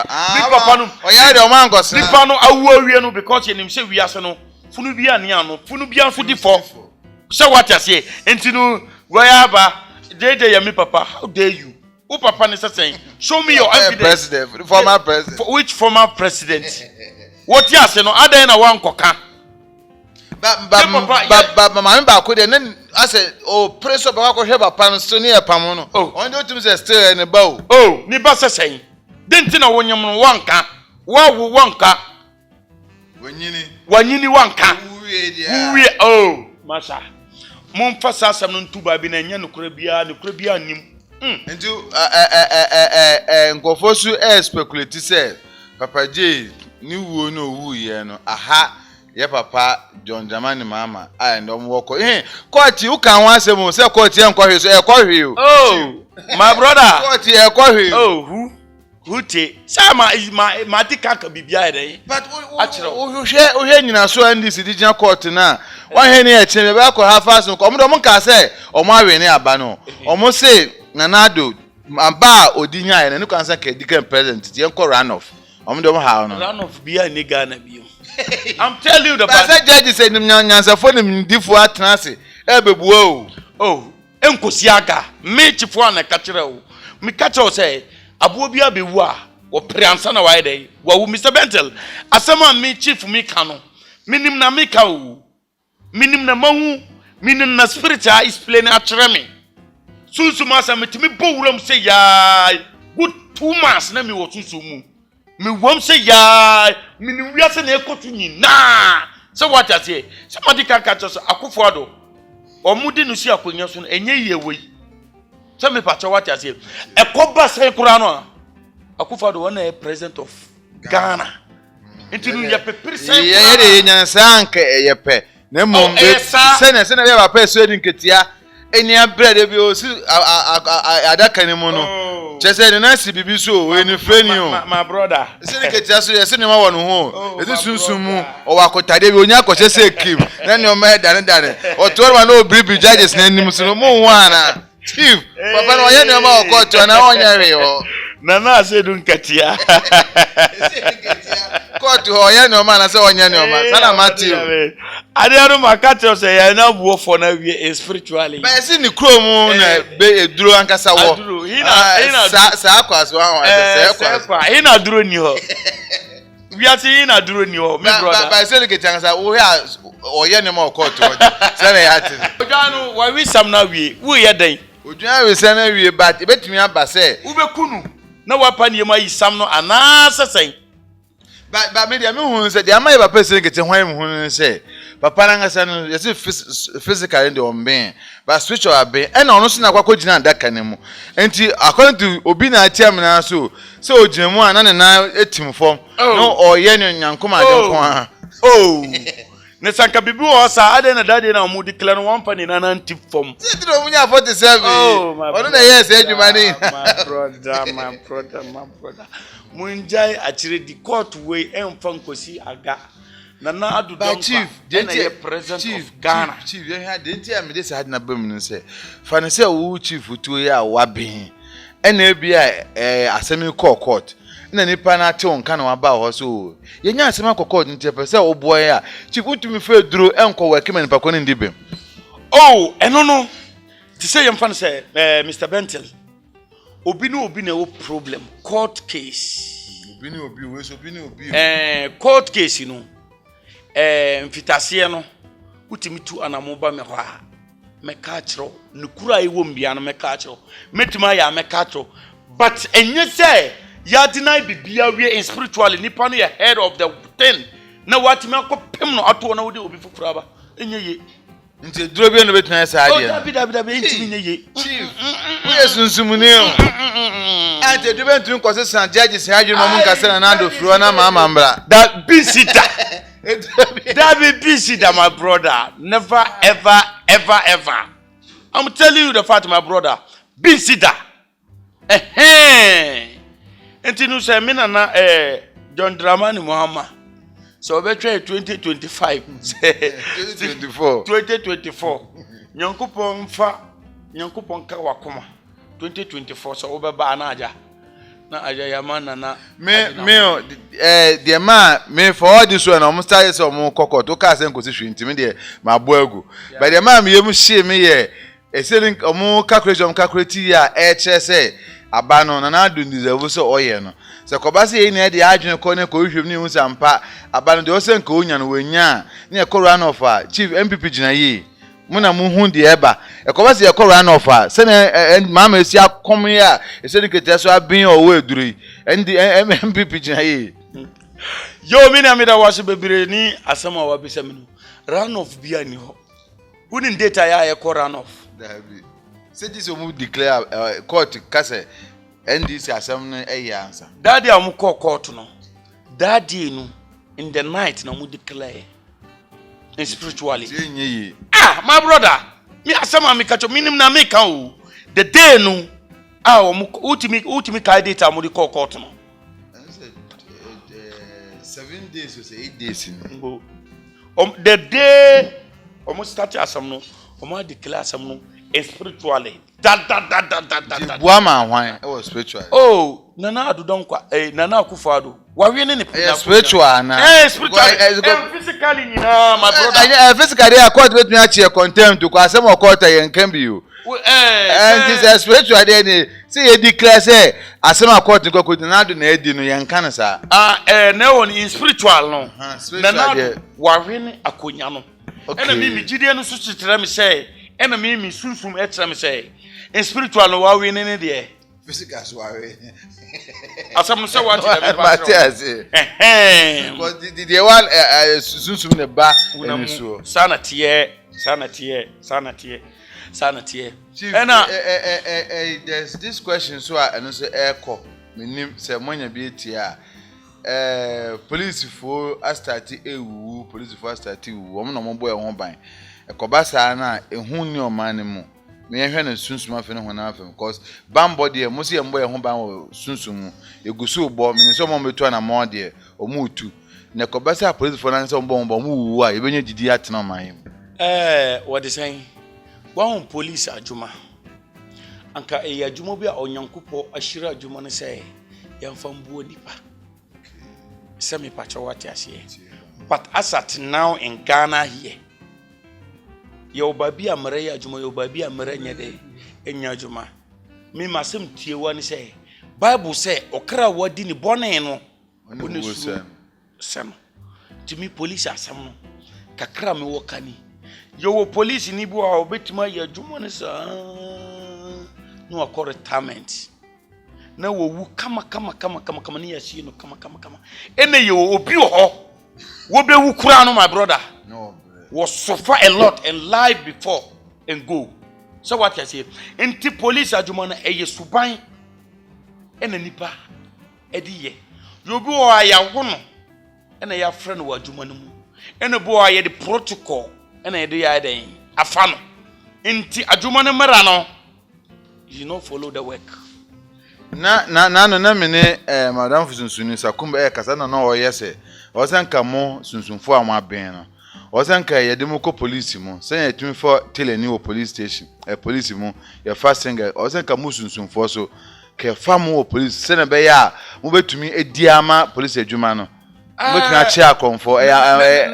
papa no o yare o man gosa nipa no awu awie no because ye nim se wiase no funu bia ne ano funu bia so di fo so what I say entinu wherever JJ Yemi papa how dare you who papa is saying show me your evidence president former president which former president what you say no ada na wan koka ba mama ba ko de na ase o preso ba ko hwe papa no so ne e pam no on do tum say still ne ba oh ni ba saying denti na wonyam no wanka wawo wanka wanyini wanka uwie oh masha Mumfa sasam no ntuba bi na enya nokura bia nim ntu nkofo su speculate say papa J ni wuo no wu ye no aha ye papa John Dramani mama a ndom woko court u kan wan asem say court ye nkwohwe so e kwahwe oh my brother court ye kwahwe oh who te ma tika ka bibia ere but ohwe nyina so NDC digital court na one he ne eche be akọ ha fast ko omo ka say omo awe ne aba no omo say nanado aba odinya ene ne kan say ke dikem president ye nko run off omo do ha no run off bia ni Ghana bio I'm telling you the but say judge say nim nyansafo nim difo atrase e bebuo oh enkosi aga me chifo na ka kire o me ka kire o say abo bia bewu a wo priansa na why dey wo Mr Bentel asema me chief me ka no minim na me ka o minim na mahu minim na spirit a explain a kire me sunsu asa metimi bowuram say ya good 2 months na me wo sunsu mu me wom say ya minim wiase na ekotu nyina so what I say somebody can catch us akufo ado omudi no si akonya so enye yewe so me pacho what I say ekoba say kura no akufo ado na president of Ghana intinu ye pepere say ye de nyansa anka ye pe na mom be se na be ba pa so edi nketia eni abrede bi o si adaka ni mu no chese na si bibi so we ni freni o my brother se ni ketia so ye se ni ma wo no ho edi sunsun mu o wa kotade bi onya ko chese kim na ni o ma dane o to ma na o bribi judges na nim so mu ho ana chief papa no ye ni o ma o ko to na onya we o na se dun ketia court ho ye ni o ma na se onya ni o ma sana Matthew Adiano makato say ya na buo for na we spiritually. Ba esi ni krom na be eduro ankasa wo. Sa akwaso ho say kwa. He na duro ni ho. wiase na duro ni o me brother ba say ke chansa wo ya oye ne ma court wo say na ya tin odwanu wa wi sam na wie wo ye den odwan we say na wie but betumi aba say wo be kunu na wa pa ne ma yi sam no ana sesen ba me dia me hu say dia ma papa say ke te hwan me hu say papa na ngasa no yes physical in the omben but spiritual aben e na ono so na kwakọ gina ndaka ne mu enti according to obi na atiam na so ogina mu ana ne na etim fom no oye ne nyankoma adenko ha ne sanka bibi wo sa ade na dade na mu declare no one pani na na tip fom sit do munya 47 ono na yes adwuma ni my brother munjai achire di court way emfa nkosi aga na adu don chief the president of Ghana chief you hear denti am dey say na bam no say fa ne say wo chief to ya wa ben ena bia asemi court na nipa na te on kana wa ba ho so ye nya asemi court nti pe say oboy a chief utumi fe duro enko wa kema nipa ko ne ndibem eno no ti say yem fa ne say Mr. Bentel obi na wo problem court case court case no mfitase no utimi tu anamoba me ho a me ka kiro nukura ewo mbia no me ka kiro metima ya me ka kiro but enye say ya deny bibia we spiritually nipa no ya head of the thing na watimi akopem no ato na wode obi fukura ba enye ye nti duro bi no betuna sa ade dabi ntimi nye ye chief we sunsumuni ante duro betun kwose san judge se adwuma mu nkasa na ando furo na mama mbra that bisita that be bisita my brother never ever I'm telling you the fact my brother bisita enti no say me na John Dramani Muhammad so we try 2025 2024 nyankopon ka wakoma 2024 so we ba na aja ya man na the man me for all this one almost start so mo kokot to ka sen ko si hwinti me de ma bo agu but the man me yem hie me ye e selling omo calculate ya e che say aba no na adu deserve so oye no se ko ba se na de adwene ko ne ko hwem ni hu sampa aba no de o se nka onya no wanya ne ko run off chief MPP gina yi muna mu hu de eba e ko ba se ko run off se na mama esi akom ya e se nkete so abin o we duri ndi MPP gina yi yo mi na mi da waso bebire ni asama wa bisa mi no run off bia ni ho woni data ya e ko run off dabi say this omu declare court kase NDC asem no answer daddy am court no daddy no in the night na mu declare in spiritually my brother me asema me kacho minim na me kan o the day no ultimi ka data mu di court no 7 days or 8 days the day almost start asem no omo declare asem no spiritually buama hwan e was spiritual nana adudon kwa nana akufado wawe ne spiritual na spiritual physically nyina my brother physically accord with me achi contempt to asem okota yen kan bi o and this spiritual dey ni say you declare say asem accord ko na adu na edi no yen kan sa na won in spiritual no nana wawe ne akonya no ena mi gidie no so chitere me say ena mi sunsum etra me say in spiritual no wawe ne de physical so wawe asam say what the Matthias because the one sunsum ne ba eni so sanatiye ena there's this question so and so echo menim say monya bi etia police for astati ewu police for astati ewu omo no mo boy ho ban ekobasa na ehun ni o man mu me hwe na sunsum afi ne ho na afi because bambody e mo se embo e ho ban wo sunsum egusu bo me so mo metu na mo de o mu tu na ekobasa police for na so mo wu a ebenya gidi atena man what is saying one police ajuma anka ajuma bi a onyankopo ashira ajuma ne say yamfambuo nipa semi patchawati asiye but as at now in Ghana here yo babi amre ya ajuma yo babi amre nyede enya ajuma me masem tie wani say Bible say okra wadi ni bone no seno timi police asem no kakra me wo kani yo police ni bo a obetima ya dwuma ne sa no akọ retirement na wo wu kama ne yasi no kama ene yo obi ho wo be wu kura no my brother no was suffer a lot and live before and go so what you say enti police adwuma na eye suban ene nipa edi ye yo bi wo aya hono ene ya frɛ no adwuma no mu ene bo aya the protocol ene de ya den afa no enti adwuma no mara no you not follow the work na mene madam Fusunsuni sakumba kasa na no oyese osanka mo sunsunfo a mo aben no osanka ye de mo ko police mo sen ye tumi for teleni wo police station police mo ye fast singer osanka mo sunsunfo so ke fa mo wo police sen be ya mo betumi ediama police adwuma no mo betumi a chia konfo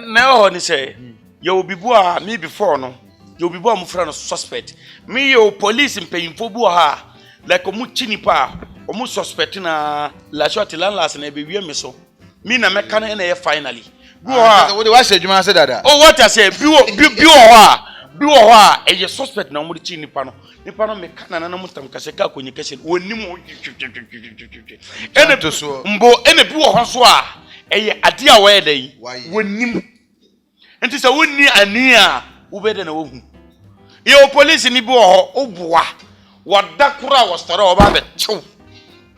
na ho ni say ye obibu a me before no ye obibu a mo fra no suspect me ye police mpanyimfo bu ha like omu chinipa omu suspect na la short landless na be wie me so me na meka na ye finally bi wo ha wo de wa shedwuma se dada oh what I say bi wo ha e ye suspect na omu chinipa no nipa no meka na mutam kase ka konyi kase wonim ene to so mbo ene bi wo ho so a e ye ade a wo dey wonim enti se wonni ani a wo be de na wo hu ye police ni bi wo ho oboa wada kura wastara oba be chew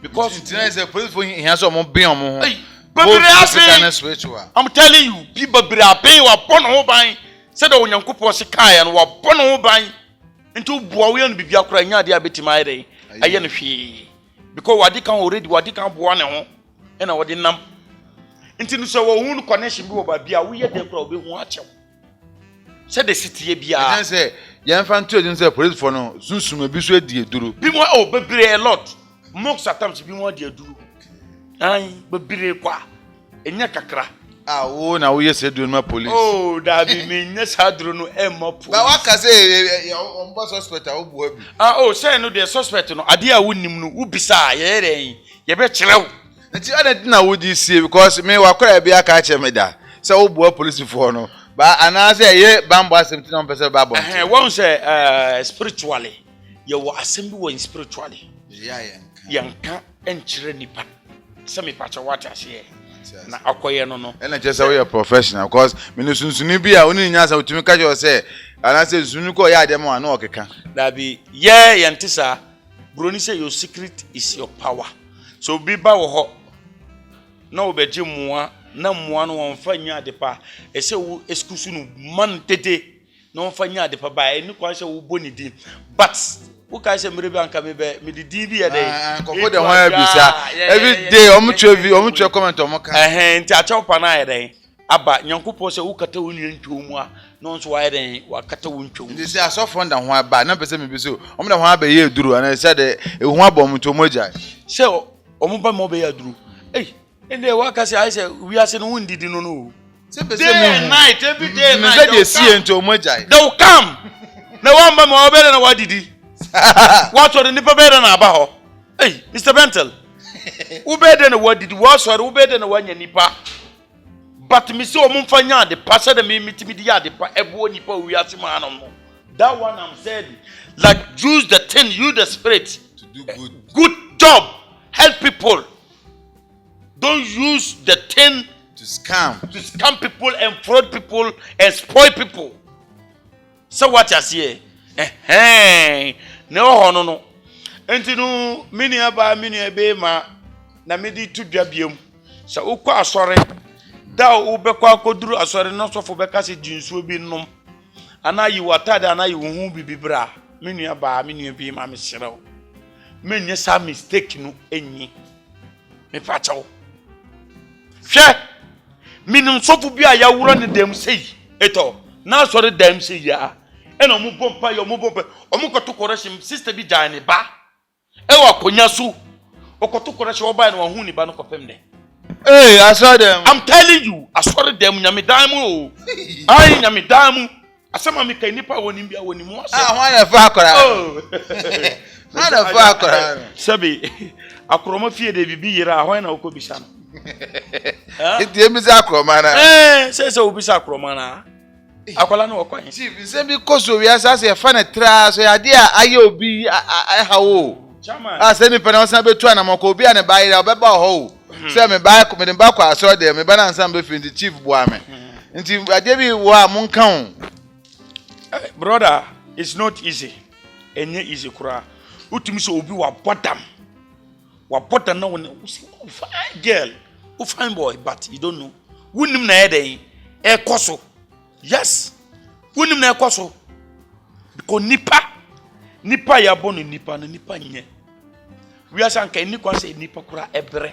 because it's a police for here so mo ben mo ho I'm telling you people be aben wa bon ho ban said onyankopon se kan no wa bon ho ban into boa we no bibia kura nya de abetima aye aye no hwe because wadi kan already wadi kan boa ne ho e na wadi nam into no so wo hu connection bi wo ba bia wo ye de kura obi hu achew said the city bia I say yan fan to say police for no sunsun bi so edi eduro bi mo o bebre a lot most sometimes bi mo de eduro ai bebre kwa enya kakra wo na wo yes eduro ma police oh da bi me nya sadro no e ma police ba waka say on boss suspect a wo bo abi oh say no the suspect no ade a wonim no wo bisa ye re ye be kirew nti ana na wo di sie because me wakora bi aka che me da say wo bo police for no ba ana say ye bambo asem na mpese ba bon won say spiritually ye wo asem bi wo spiritually yanka enchire nipa se me pacha what ase na akoye no ena je say we are professional because me no sunsuni bi a oni nya say utumi ka je say ana say sunu ko ya dem ana okeka da bi ye yentisa broni say your secret is your power so bi ba wo ho na obeje mua na mua no wonfa nya adepa ese wo eskusu no man tete na wonfa nya adepa ba eni kwa se wo boni din but wo ka se mere bi anka me be me di bi ya dey ko de ho abisa every day omu twe comment omu ka nti a chew pa na ya dey aba nyankopɔ se wo kata wo nua ntwom a no nso wa ya dey wa kata wo ntwom ndi se asofo nda ho aba na pese me bi so omu da ho aba ye duru ana se de ehu abom to moja se omu ba mo be ya duru ende waka se I say we are saying who did no se pese me night every day night se dey see ento moja they will come na one ba mo obere na wadidi what or nipa bere na aba ho Mr. Bentel ubede na wadidi what or ubede na wanya nipa but me say omumfa nya de pasa de me mitimi di ya de pa ebo nipa we are saying no that one I'm saying like use the thing you the spirit to do good job help people. Don't use the thing to scam people and fraud people and spoil people. So what you say? No. Enti no mini ebe ma na medi tu dwabiem. Sa ukọ asore da ubekọ akoduru asore no sofo beka se jinsuo bi nom. Ana yi watade ana yi hu bibibra. Mini aba bi ma me serew. Menye sa mistake no enyi. Me pachawo. Hwe minun sofu bi a ya wuro ne dem sei eto na sori dem sei ya ena mu bompa yo mu bompa omu koto correction sister bi dan ne ba e wa konya su okoto correction oba na hu ni ba no kopem ne I saw them. I'm telling you asori dem nyame dan mu o ai nyame dan mu asema mi kai nipa woni bia woni mu ase ho na fa akora na fa akora sabi akroma fie de bibi yira ho na okobisa no Enti emisa akroma na. Say obisa akroma na. Akwala no okwan. Chief, nse bi koso wi asase e fa na tra so ya de aye obi hawo. Chairman. Se ni pena osan betu anamako obi ane baire obeba ho. Se me ba ko me de ba kwa so de me ba na nsan be fi chief boa me. Nti ade bi wo a mon kan. Brother, it's not easy. Enye easy kura. Utimi so obi wa bottom. Wa bottom na won fine girl. O fine boy, but you don't know. Wunim na eden e koso. Yes. Wunim na e koso. Because nipa ya bonu nipa na nipa nye. We are saying ni kwa say nipa kura ebre.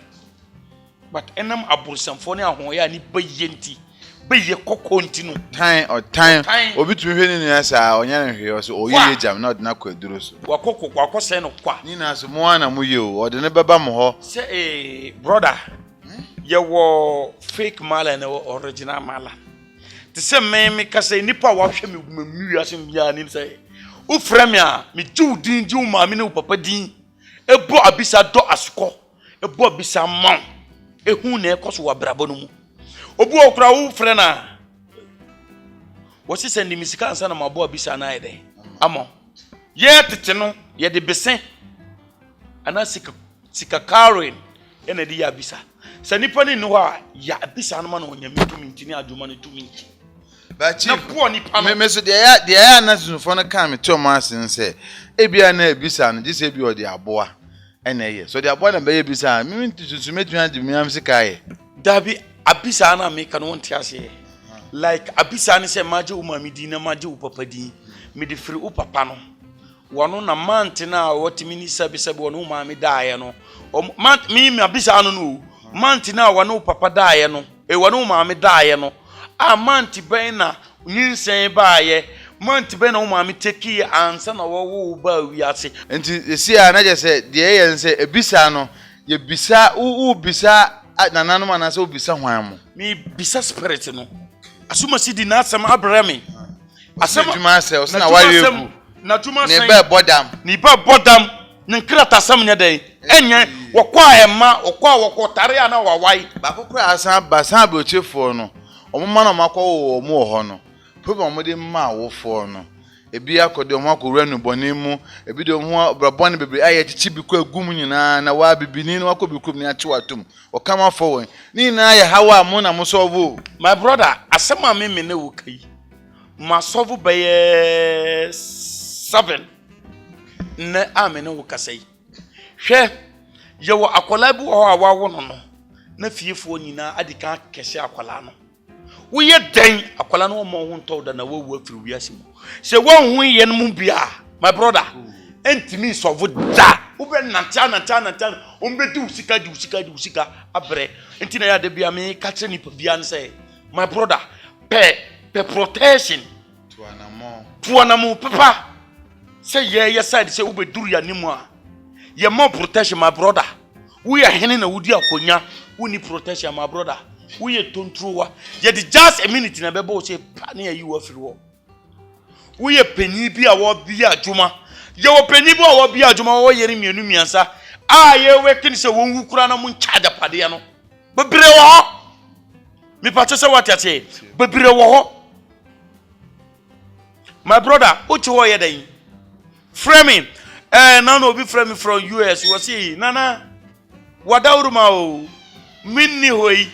But enam aburusamfo ne ahoya ni bayenti. Beye kokonti no. Time. Obi tumi hwe ni nua sa onya na hwe so oyi jam na odina kwa duro so. Wakoko se no kwa. Ni na so mo ana mo ye o ode ne beba mo ho. Say brother. You were fake mala and original mala. The same me ka say nipa wa hwe me wiase bia ni say. U frame ya me ju din ju ma me ne papa din. Ebo abisa do asukọ. Ebo abisa man. Ehu na ekoso wa brabo no mu. Obu okra u frɛ na wosi send misika ansa na mabo abisa na ede amo ye tete no ye de besen ana sika Karen ene di ya bisa sanipa ni no ha ya abisa no ma no nya mitumi ntini adwuma no tumi ba chief na po ni pa no me so de ya na sunfo no kan me to ma sen se ebia na abisa no gise bi o de aboa ene ye so de aboa na be ye bisa mi ntusumetu ade mi am sika ye dabi abisa na me kan won tiase like abisa ni se maje umami di na maje upapa di me de free upapa no wono na mant na wotimi ni sabi wono umami daaye no mant mi abisa no mant na wono upapa daaye no wono umami daaye no mant ben na nyinsen baaye mant ben na umami teki ansa na wo ba wiase enti esi a na je se de ye nse ebisa no ye bisa u bisa nananum anase obisa hwan mo mi bisa spirit no asuma sidi na asem abrami asema tuma se o na wari eku na tuma se ne ba bodam ne nkrata asem nya den enye wokwa ema wokwa tare ana wawai ba kokura asan basan be ochefo no omuma na makwa wo mo ho no problem mo de ma wofo no ebi akode ho akowura nu bone mu ebi de ho brabone bebre aye chichi bi ko agum nyina na wa bibini no akọ bikum ni ache watum o kama fo ni na aye hawa mo na mo solve my brother asema me ne wo kai ma solve by 7 ne amene wo kasai hwe ye wo akola bu ho awa wo no na fiefo nyina adika kese akola no wo ye den akola no mo ho ntɔ da na wo afiri wiase mu se wo hu ye no mu bia my brother entimi solve da wo be nanta ombedu usika abre enti na ya de bia me ka kire ni bia ne say my brother pe protection to anamo papa say ye side say wo be duru ya nimu a ye more protection my brother we are hene na wudi akonya we need protection my brother we are tontruwa ye the just a minute na bebo say pa na yi wo afiri wo we are penyi bi a wo bi adwuma ye wo penyi bi a wo bi adwuma wo yeri mienu miansa ye wekin se won wukura na mun charge pade no bebre wo mi pa se what you say bebre wo my brother uchi wo ye den framing na no be framing from US we say nana wadawruma o minni hoyi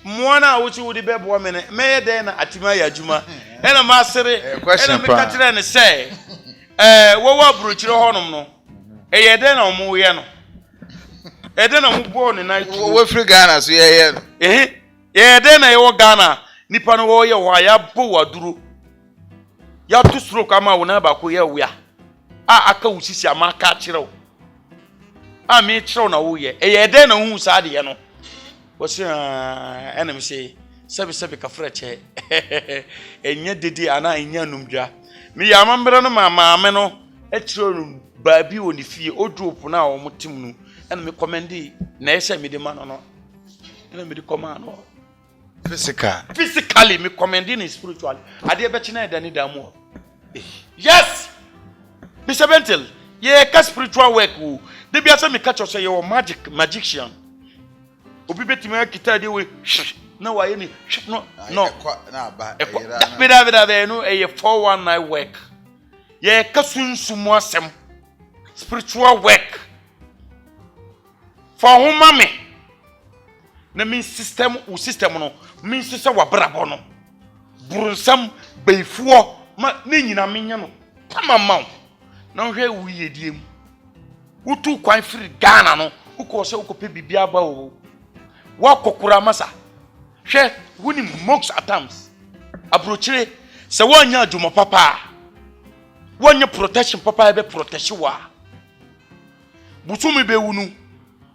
mwana uchi wudi bebo mene me den na atima ya adwuma ena ma sere ena me ka kire ne say wo wa bruchire honom no ye den na omo ye no ede na mu bo ne night wo free Ghana so ye no ye den na ye wo Ghana nipa no wo ye wa ya bo waduro ya tu stroke ama wo na ba ko ye wia aka usisi ama ka kire wo me kire na wo ye ye den na hu sa de ye no wo se enemy say sebi ka freche enye dede ana enya numdwa me ya mambre no mama no e kire no baabi woni fie odropo na wo mutim no ena me commendi na ese me de ma no ena me de command no physically me commendi ni spiritually ade be china edani damu yes Mr. Bentel ye ka spiritual work wo de bia se me catch us ye magician obi betimi akita de we na waye ni no na ba bida no e 419 work ye kasunsumu asem spiritual work for homa me na min system no min system wa brabo no burunsam beifuo ma ne nyina menya no tamamma na hwe wuye diem utu kwan firi Ghana no uko se uko pe bibia ba o wa kokura masa hwe woni monks attempts abrochire se wonya adwuma papa wonya protection papa ebe protection wa butumi be wunu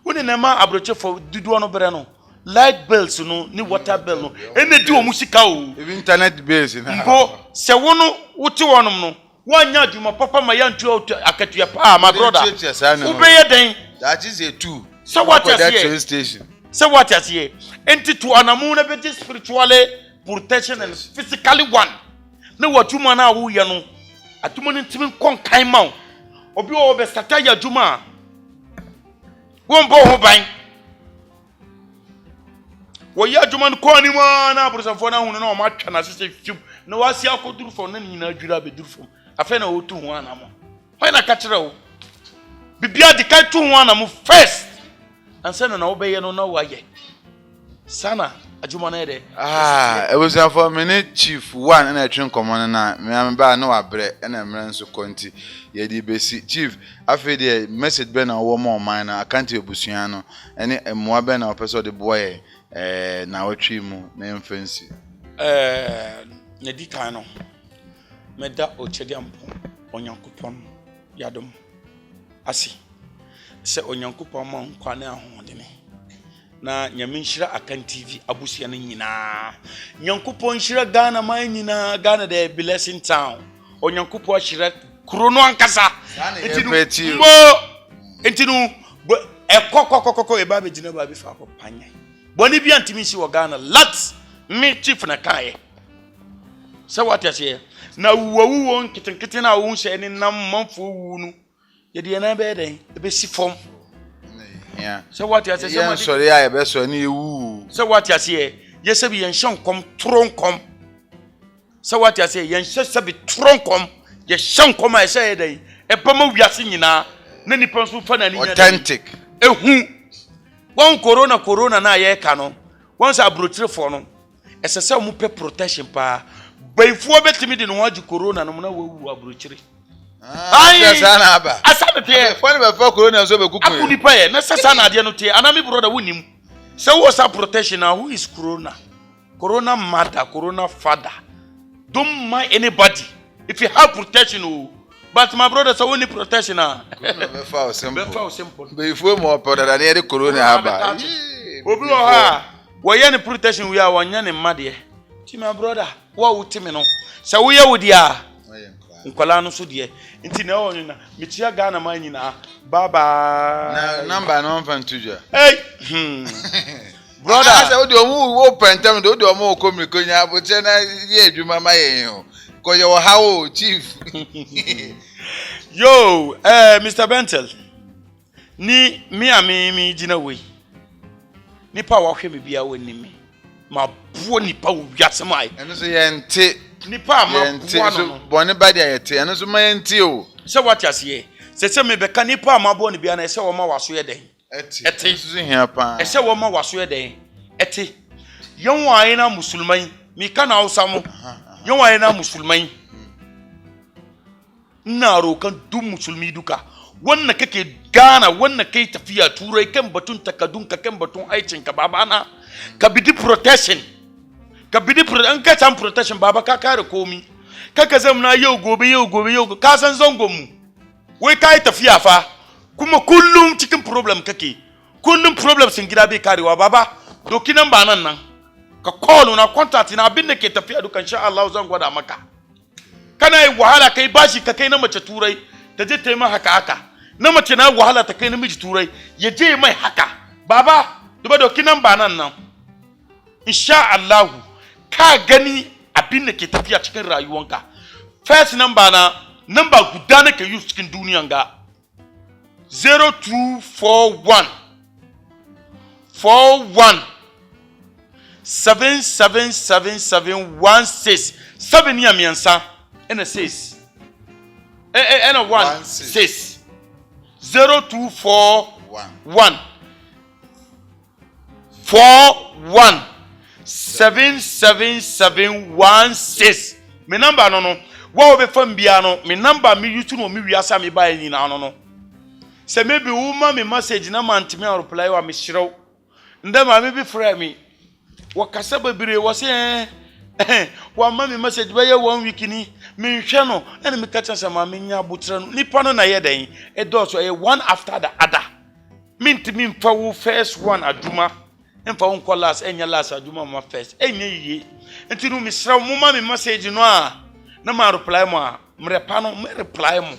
woni na ma abrochire for didu no bere no light bills no ni water bill no ene di omu sika o internet bills na mbo se wono wuti wonom no wonya adwuma papa ma yantu akatua pa my brother ubeye den that is a two so what is train station so what is here enti to anamu na be spiritually protection and physically one na watuma na wo ye no atuma ni ntimi konkan ma obi o be sata ya adwuma won bo ho ban wo ya adwuma ko ni ma na aburusanfo na hunu na o ma twa na sese fium na wasi akoduru fo na nyina adwira be duru fo afa na o tu ho anamo why na ka kire wo bibia de ka tu ho anamo first ansa na wo be ye no na waye sana adwuma na ede it was for me chief one na twin common na me ba na wa bre na mre nso konti ye di besi chief afi de message be na wo mo man na account ebusua no ene emoa be na opeso de boy na wotwi mu na mfansi ne di kan no meda ochede ampo onyankopon yadom asi se onyankopon ma nkwa na ahode me na nyaminshira akan TV abusia no nyina nyankopon shira Ghana man nyina Ghana the blessing town onyankopon shira krono ankasa entinu ekokokokoko eba be jina ba bi fa ko panya boni bi antimi si wo Ghana lat me chief na kae se what ya say na wuwo nkitenkite na wo hye ni nam manfo wu nu ye de na be den e be si fom yeah so what ya say yeah sorry ya be so ni ewu so what ya say ye se bi yen hyankom tronkom so what ya say yen hye bi tronkom ye hyankom a se ye den e bama wiase nyina na nipa so fa na ni authentic ehu won corona na ye ka no won sa abrochire fo no ese se mu pe protection pa baifuo betimi de no agi corona no na wawu abrochire sana aba asabe pe fone be fa corona so be kuku akuni pa ye na sasa na ade no te anami brother wunim se wo sa protection na who is corona mother corona father don't mind anybody if you have protection oh. But my brother so only protection na be fa simple baifuo mo pe da na ye corona aba obi o ha wo ye ne protection we a wonya ne mmade ti my brother wo wutimi no se wo ye wodi a nkwala no so de nti na wo na metia Ghana man nyina baba na number no fan tuja hey brother asa wo de wo pentem de wo de mo komiko nya aboche na ye adwuma ma ye ho ko ye wo hawo chief yo Mr. Bentel ni mi jina we nipa wa hwe bibia woni mi ma buo nipa wo wiase mai eno so ye nte nipa ma buo no bone badi ayete eno so ma ye nte o se what ya se se me beka nipa ma buo ni bia na se wo ma waso ye den ete so hia pa se wo ma waso ye den ete yon wa ina musulman mi kana hausa mu yon wa ina musulman na rokan duk musulmi duka wannan kake Ghana wannan kai tafiya turai kan batun takadun ka kan batun aicin ka babana ka bidi protection an ka san protection baba ka kare komi kaka zamna yau gobe ka san zangon mu wai kai tafiya fa kuma kullum cikin problem kake kullum problem sun gida bai karewa baba doki nan ba nan ka call na contact na abin da ke tafiya dukan insha Allah zan gwada maka kana yi wahala kai bashi ka kai na mace turai ta je ta yi mai haka na mace na wahala ta kai namiji turai ya je mai haka baba duba doki nan ba nan insha Allah ka gani abin da ke tafiya cikin rayuwanka first number guda nake use cikin duniyan ga 0241 41 777716 7 ya miensa and a 6 and a 1 6 0241 41 77716 me number no wo be fam bia no me number me yutu no me wiasa me ba ni na no se maybe woman me message na man timi reply wa me hyerew ndema me bi frɛ me wo kasa babire wo se wa ma me message ba ye 1 week ni me hwɛ no ene me ka chansa ma me nya botra no nipa no na ye den e do so e one after the other me ntimi mfa wo first one aduma mfa wo nko last enya last aduma ma first enya yiye enti no me sra mo ma me message no a na ma reply mo a mrepa no me reply mo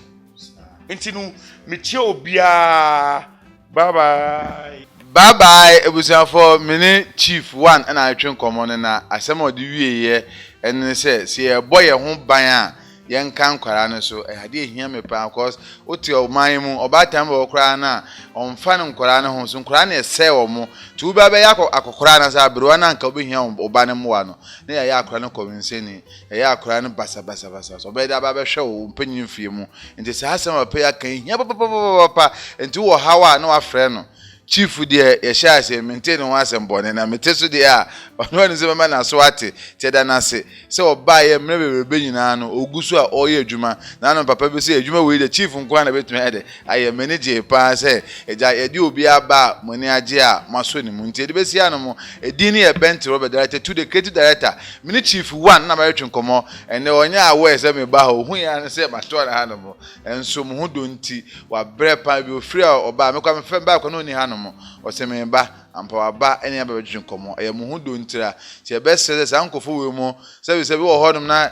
enti no me tie obia bye bye. Bye bye, ebusiafo mini chief one and I train common na asem odi wieye ene se ye boy ye ho ban a ye nkan kwara ne so e hade ehia me pa because oti o man mu oba tam bo kwara na onfa ne kwara ne ho so kwara na ese wo mu tu ba be yakokora na sa bro na nka obehia oba ne mu wa no na ya yakora ne convince ni ya yakora ne basa so be da ba be hwe wo mpanyin fie mu nti se asem apa ya kan hia papa nti wo hawa na wa frɛ no chief de ye sha se maintain one asembone na meteso de a ono ne se mama na so ate te da na se oba ye mrebebe nyina no ogusu a oye adwuma na no papa be se adwuma we de chief nko na betumi ade aye manager pa se eja ye de obi aba moni age a maso ni mu nti de be sia no mo edi ni ye bent Robert director to the creative director mini chief one na ma retwe komo ene onya awe se me ba ho hu ya se ma to na ha no mo enso mo hu do nti wa bre pa bi ofri oba me kwa me fe ba kwa no ni ha no osememba ampa waba ene ababedwin komo eye mu hudo ntira ti e best say ankofo we mu se bi wo hodum na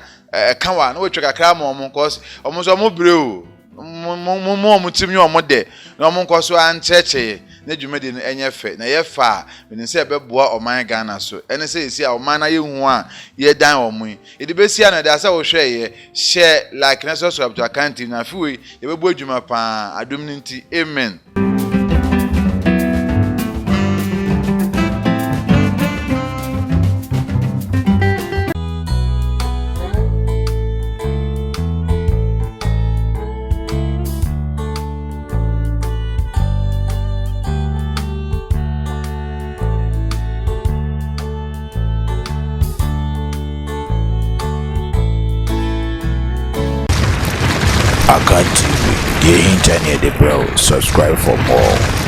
ka wa na wetwe kakra mo mo cause omo so mo bre o mo timni omo de na omo nkoso ancheche na dwumedi no enye fe na ye fa me se beboa oman Ghana so ene se esi a oman na ye hu a ye dan omo e de besi na da sa wo hwe ye share like na subscribe to account na fi we ye bebo adwuma pa adum nti amen. Akan TV, the internet, bro. Subscribe for more.